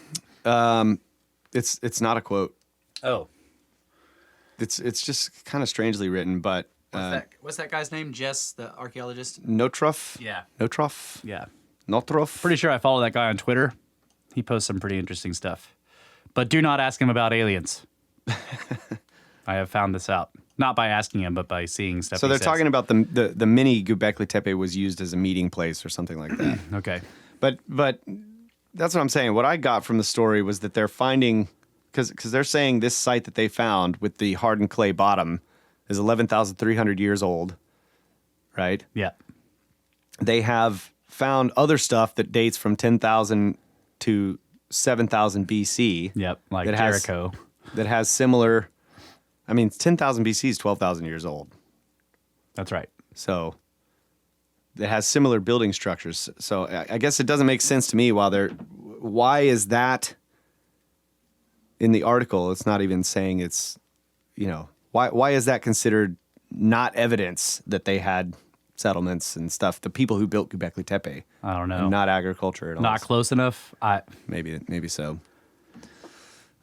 It's not a quote. Oh, It's just kind of strangely written, but what's that guy's name? Jess, the archaeologist. Notrof. Yeah. Notrof. Yeah. Notrof. Pretty sure I follow that guy on Twitter. He posts some pretty interesting stuff. But do not ask him about aliens. I have found this out. Not by asking him, but by seeing stuff. So they're talking about the mini Gobekli Tepe was used as a meeting place or something like that. Okay. But that's what I'm saying. What I got from the story was that they're finding, because they're saying this site that they found with the hardened clay bottom is 11,300 years old, right? Yeah. They have found other stuff that dates from 10,000 to 7,000 BC. Yep. Like that Jericho. That has similar. I mean, 10,000 BC is 12,000 years old. That's right. So it has similar building structures. So I guess it doesn't make sense to me why is that in the article? It's not even saying it's, why is that considered not evidence that they had settlements and stuff? The people who built Gobekli Tepe. I don't know. And not agriculture at all. Not close enough. Maybe so.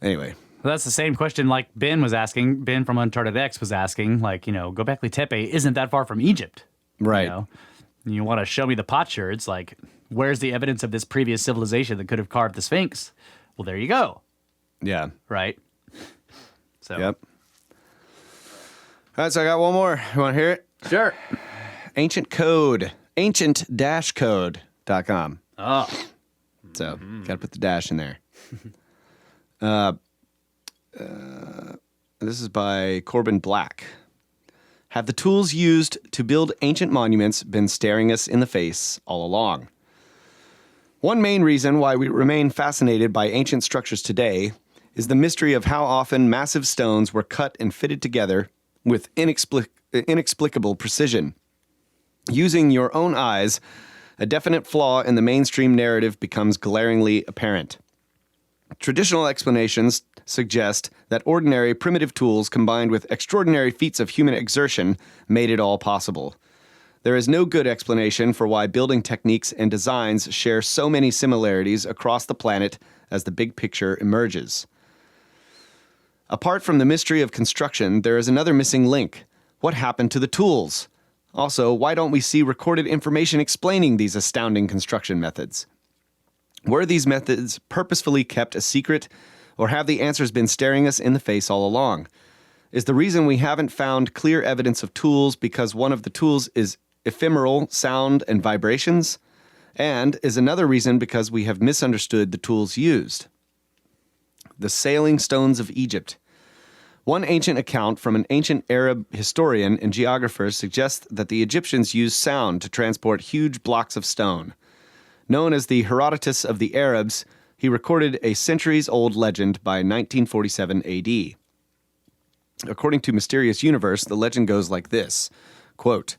Anyway. Well, that's the same question like Ben was asking. Ben from Uncharted X was asking, Gobekli Tepe isn't that far from Egypt. Right. You want to show me the potsherds, like, where's the evidence of this previous civilization that could have carved the Sphinx? Well, there you go. Yeah. Right? So. Yep. All right, so I got one more. You want to hear it? Sure. Ancient Code. Ancient-code.com. Oh. So, got to put the dash in there. This is by Corbin Black. Have the tools used to build ancient monuments been staring us in the face all along? One main reason why we remain fascinated by ancient structures today is the mystery of how often massive stones were cut and fitted together with inexplicable precision. Using your own eyes, a definite flaw in the mainstream narrative becomes glaringly apparent. Traditional explanations suggest that ordinary primitive tools combined with extraordinary feats of human exertion made it all possible. There is no good explanation for why building techniques and designs share so many similarities across the planet as the big picture emerges. Apart from the mystery of construction, there is another missing link. What happened to the tools? Also, why don't we see recorded information explaining these astounding construction methods? Were these methods purposefully kept a secret, or have the answers been staring us in the face all along? Is the reason we haven't found clear evidence of tools because one of the tools is ephemeral sound and vibrations? And is another reason because we have misunderstood the tools used? The sailing stones of Egypt. One ancient account from an ancient Arab historian and geographer suggests that the Egyptians used sound to transport huge blocks of stone. Known as the Herodotus of the Arabs, he recorded a centuries-old legend by 1947 AD. According to Mysterious Universe, the legend goes like this, quote,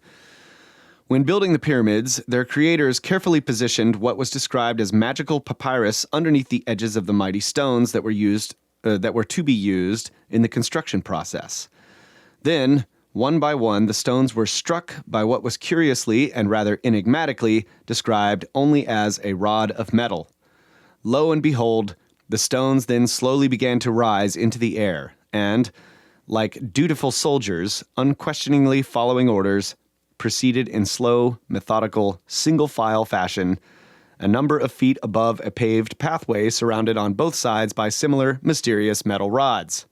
"When building the pyramids, their creators carefully positioned what was described as magical papyrus underneath the edges of the mighty stones that were to be used in the construction process. Then, one by one, the stones were struck by what was curiously and rather enigmatically described only as a rod of metal. Lo and behold, the stones then slowly began to rise into the air, and, like dutiful soldiers, unquestioningly following orders, proceeded in slow, methodical, single-file fashion, a number of feet above a paved pathway surrounded on both sides by similar mysterious metal rods."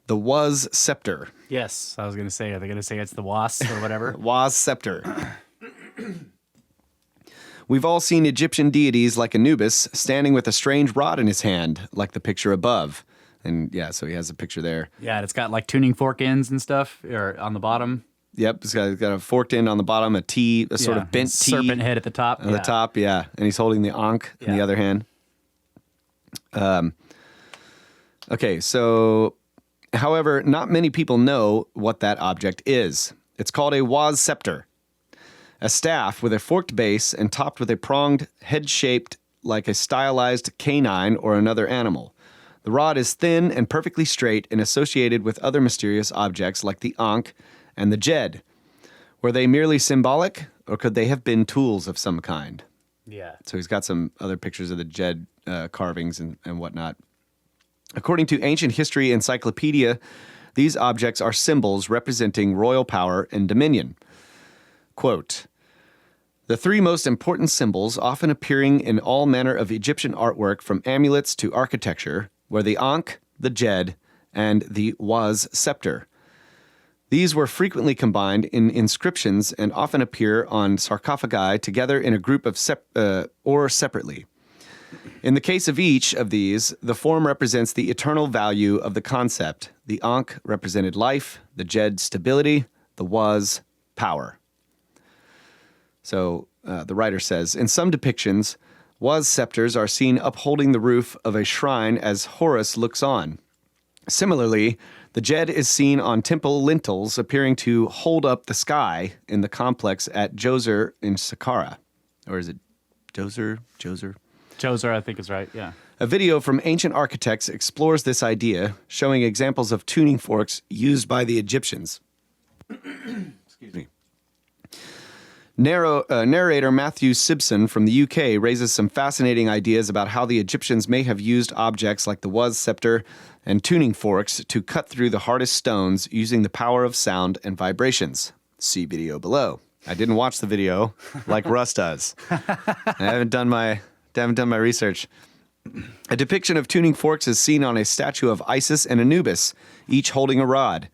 The Was Scepter. Yes, I was going to say, are they going to say it's the Was or whatever? Was Scepter. We've all seen Egyptian deities like Anubis standing with a strange rod in his hand, like the picture above. And yeah, so he has a picture there. Yeah, and it's got like tuning fork ends and stuff or on the bottom. Yep, it's got a forked end on the bottom, a T, a sort of bent T. Serpent head at the top. On the top, yeah. And he's holding the Ankh in the other hand. Okay, so However, not many people know what that object is. It's called a waz scepter, a staff with a forked base and topped with a pronged, head-shaped like a stylized canine or another animal. The rod is thin and perfectly straight and associated with other mysterious objects like the ankh and the jed. Were they merely symbolic, or could they have been tools of some kind? Yeah. So he's got some other pictures of the jed carvings and whatnot. According to Ancient History Encyclopedia, these objects are symbols representing royal power and dominion. Quote, the three most important symbols often appearing in all manner of Egyptian artwork from amulets to architecture were the ankh, the jed, and the waz scepter. These were frequently combined in inscriptions and often appear on sarcophagi together in a group of or separately. In the case of each of these, the form represents the eternal value of the concept. The ankh represented life, the jed stability, the waz power. So the writer says, in some depictions, waz scepters are seen upholding the roof of a shrine as Horus looks on. Similarly, the jed is seen on temple lintels appearing to hold up the sky in the complex at Djoser in Saqqara. Or is it Djoser? Djoser, I think is right, yeah. A video from Ancient Architects explores this idea, showing examples of tuning forks used by the Egyptians. Excuse me. Narrator Matthew Simpson from the UK raises some fascinating ideas about how the Egyptians may have used objects like the waz scepter and tuning forks to cut through the hardest stones using the power of sound and vibrations. See video below. I didn't watch the video like Russ does. I haven't done my research. A depiction of tuning forks is seen on a statue of Isis and Anubis, each holding a rod.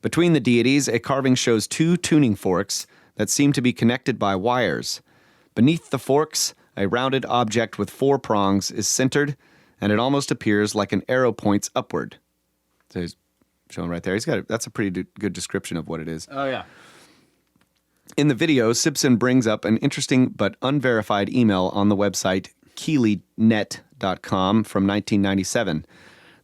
Between the deities, a carving shows two tuning forks that seem to be connected by wires. Beneath the forks, a rounded object with four prongs is centered, and it almost appears like an arrow points upward. So he's showing right there. That's a pretty good description of what it is. Oh, yeah. In the video, Simpson brings up an interesting but unverified email on the website keelynet.com from 1997.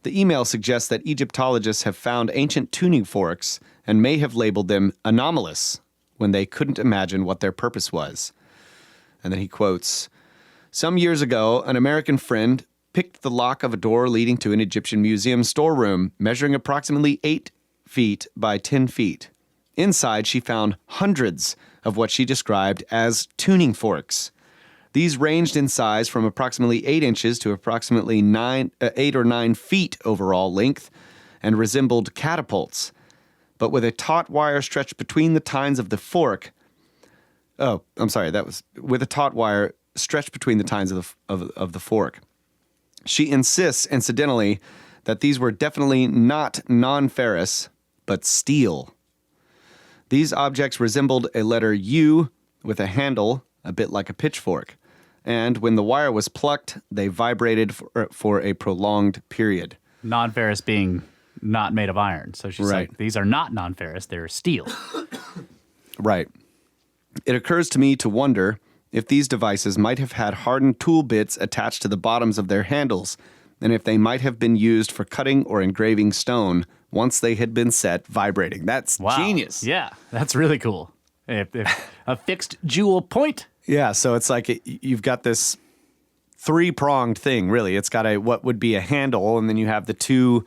The email suggests that Egyptologists have found ancient tuning forks and may have labeled them anomalous when they couldn't imagine what their purpose was. And then he quotes, some years ago, an American friend picked the lock of a door leading to an Egyptian museum storeroom measuring approximately 8 feet by 10 feet. Inside, she found hundreds of what she described as tuning forks. These ranged in size from approximately 8 inches to approximately 8 or 9 feet overall length and resembled catapults, but with a taut wire stretched between the tines of the fork. Oh, I'm sorry, that was with a taut wire stretched between the tines of the fork. She insists, incidentally, that these were definitely not non-ferrous, but steel. These objects resembled a letter U with a handle, a bit like a pitchfork, and when the wire was plucked, they vibrated for a prolonged period. Non-ferrous being not made of iron. So she's Right. like, these are not non-ferrous, they're steel. Right. It occurs to me to wonder if these devices might have had hardened tool bits attached to the bottoms of their handles, and if they might have been used for cutting or engraving stone once they had been set vibrating. That's Wow. genius. Yeah, that's really cool. If a fixed jewel point. Yeah, so it's like you've got this three-pronged thing, really. It's got what would be a handle, and then you have the two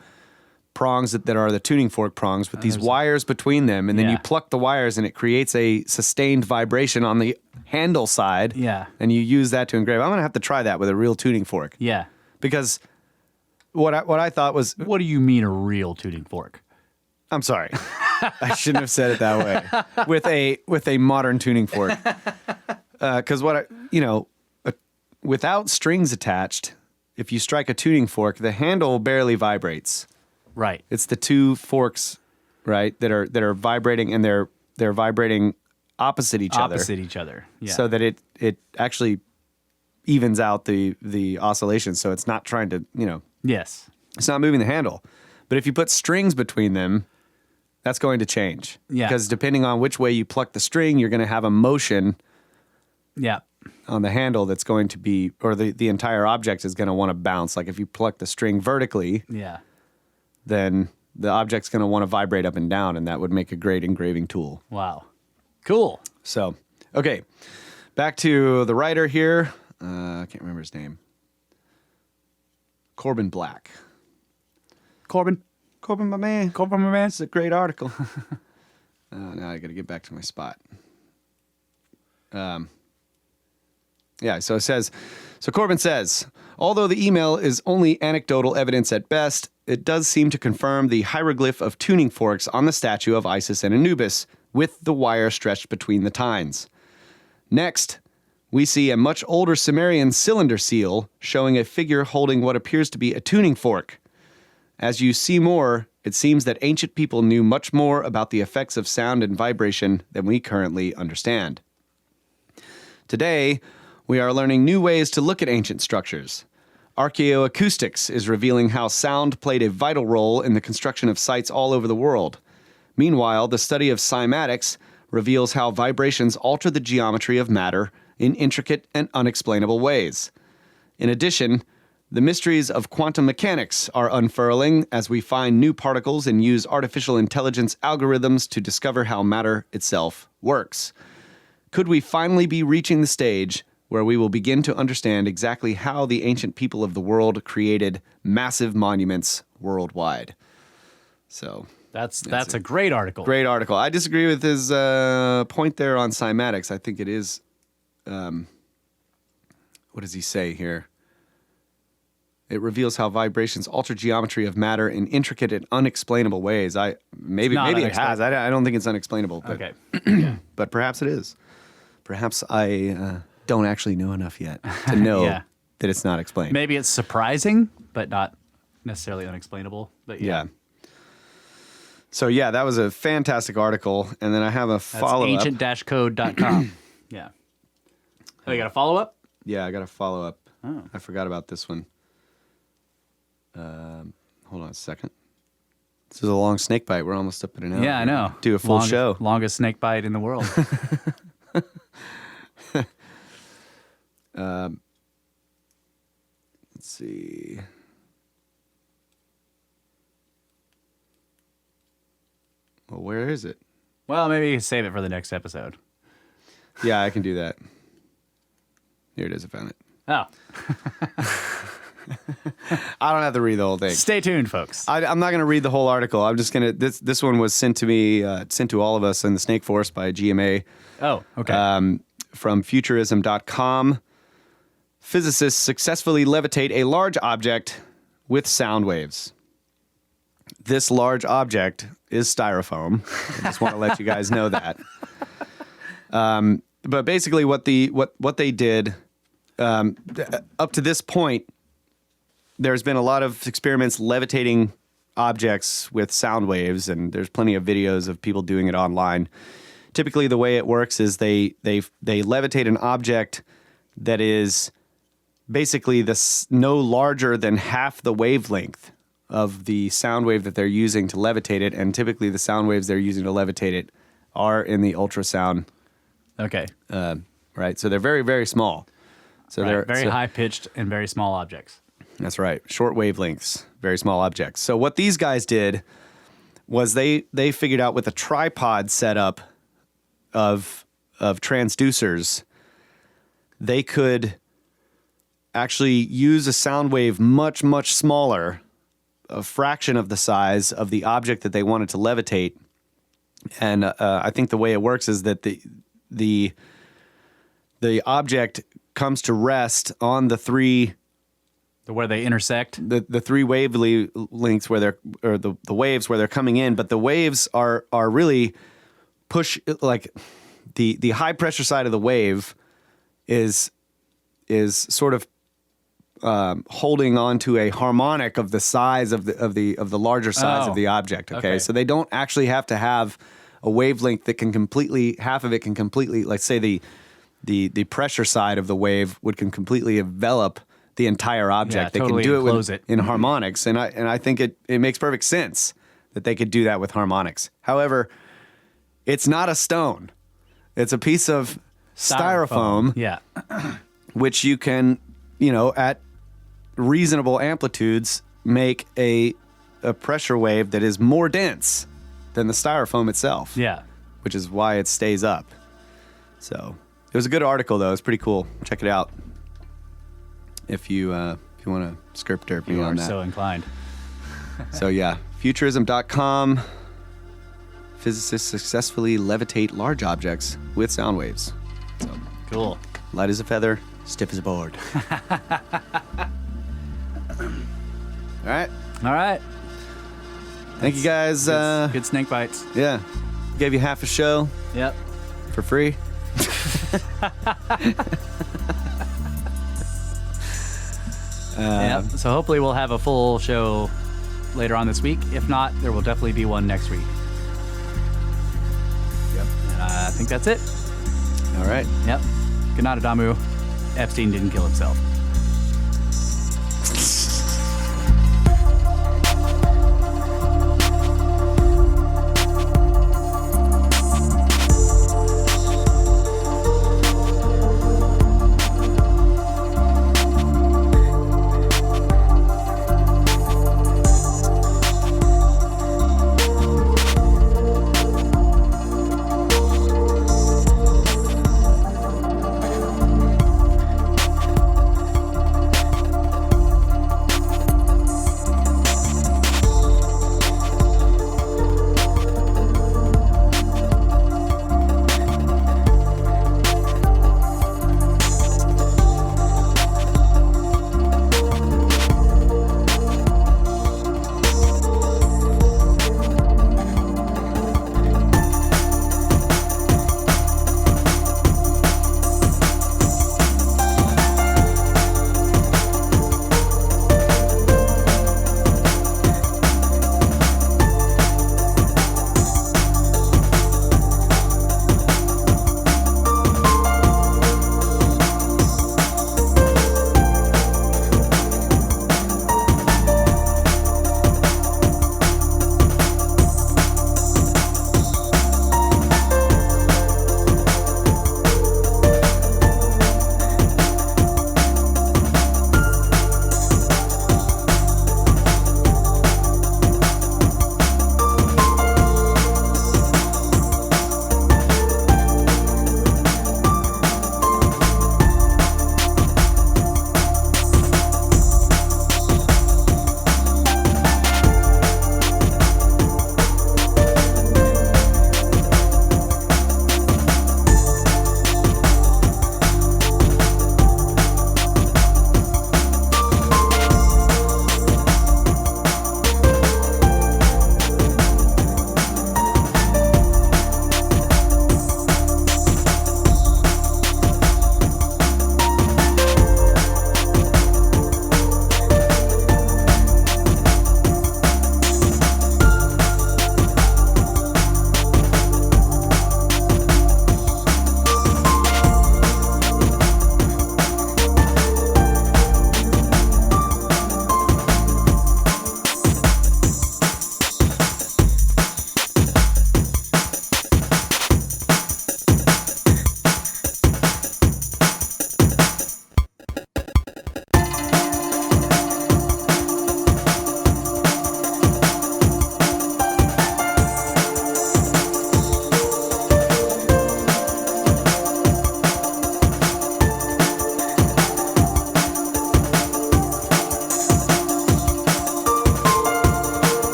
prongs that are the tuning fork prongs with these wires between them, and then you pluck the wires, and it creates a sustained vibration on the handle side. Yeah. And you use that to engrave. I'm going to have to try that with a real tuning fork. Yeah. Because what I thought was... What do you mean a real tuning fork? I'm sorry. I shouldn't have said it that way. With a modern tuning fork. Because without strings attached, if you strike a tuning fork, the handle barely vibrates. Right. It's the two forks, right, that are vibrating, and they're vibrating opposite each other. Opposite each other. Yeah. So that it actually evens out the oscillation. So it's not trying to, Yes. it's not moving the handle. But if you put strings between them, that's going to change. Yeah. Because depending on which way you pluck the string, you're going to have a motion Yeah. on the handle that's going to be, or the entire object is going to want to bounce. Like if you pluck the string vertically, Yeah. then the object's going to want to vibrate up and down, and that would make a great engraving tool. Wow. Cool. So, okay, back to the writer here. I can't remember his name. Corbin Black. Corbin, my man. Corbin, my man. It's a great article. Now I got to get back to my spot. Yeah, so it says, so Corbin says, although the email is only anecdotal evidence at best, it does seem to confirm the hieroglyph of tuning forks on the statue of Isis and Anubis, with the wire stretched between the tines. Next, we see a much older Sumerian cylinder seal showing a figure holding what appears to be a tuning fork. As you see more, it seems that ancient people knew much more about the effects of sound and vibration than we currently understand. Today, we are learning new ways to look at ancient structures. Archaeoacoustics is revealing how sound played a vital role in the construction of sites all over the world. Meanwhile, the study of cymatics reveals how vibrations alter the geometry of matter in intricate and unexplainable ways. In addition, the mysteries of quantum mechanics are unfurling as we find new particles and use artificial intelligence algorithms to discover how matter itself works. Could we finally be reaching the stage where we will begin to understand exactly how the ancient people of the world created massive monuments worldwide? So That's a great article. great article. I disagree with his point there on cymatics. I think it is. What does he say here? It reveals how vibrations alter geometry of matter in intricate and unexplainable ways. Maybe it has. I don't think it's unexplainable. But, Okay. but perhaps it is. Perhaps I don't actually know enough yet to know Yeah. that it's not explained. Maybe it's surprising, but not necessarily unexplainable. But Yeah. So yeah, that was a fantastic article, and then I have a That's follow-up. ancient-code.com. Yeah. Oh, you got a follow-up? Yeah, I got a follow-up. Oh. I forgot about this one. Hold on a second. This is a long snake bite. We're almost up in an hour. Yeah, I know. Do a full show. Longest snake bite in the world. Let's see. Well, where is it? Well, maybe you can save it for the next episode. Yeah, I can do that. Here it is. I found it. Oh, I don't have to read the whole thing. stay tuned, folks. I'm not going to read the whole article. I'm just going to. This one was sent to me, sent to all of us in the Snake Force by GMA. Oh, okay. From futurism.com. Physicists successfully levitate a large object with sound waves. This large object is styrofoam. I just want to let you guys know that. But basically, what they did up to this point, there's been a lot of experiments levitating objects with sound waves, and there's plenty of videos of people doing it online. Typically, the way it works is they levitate an object that is basically no larger than half the wavelength of the sound wave that they're using to levitate it, and typically the sound waves they're using to levitate it are in the ultrasound. Okay. Right, so they're very, very small. So Right. they're Very high-pitched and very small objects. That's right. Short wavelengths, very small objects. So what these guys did was they figured out with a tripod setup of transducers, they could actually use a sound wave much, much smaller, a fraction of the size of the object that they wanted to levitate. And I think the way it works is that the object comes to rest on the three Where they intersect. the three wavelengths where the waves where they're coming in, but the waves are really like the high pressure side of the wave is sort of holding on to a harmonic of the size of the larger size of the object. Okay, so they don't actually have to have a wavelength that can completely, half of it can completely, let's say the pressure side of the wave can completely envelop the entire object. Yeah, totally they can do enclose it it. in harmonics, and I think it makes perfect sense that they could do that with harmonics. However, it's not a stone; it's a piece of styrofoam, Yeah. which you can, at reasonable amplitudes, make a a pressure wave that is more dense than the styrofoam itself. Yeah. Which is why it stays up. So it was a good article, though. It's pretty cool. Check it out if you want to script derp me You on are that. so inclined. So yeah, futurism.com. Physicists successfully levitate large objects with sound waves. So Cool. light as a feather, stiff as a board. All right. All right. Thank you guys. Good snake bites. Yeah. Gave you half a show Yep. for free. Yep. So hopefully we'll have a full show later on this week. If not, there will definitely be one next week. Yep. And I think that's it. All right. Yep. Good night, Adamu. Epstein didn't kill himself.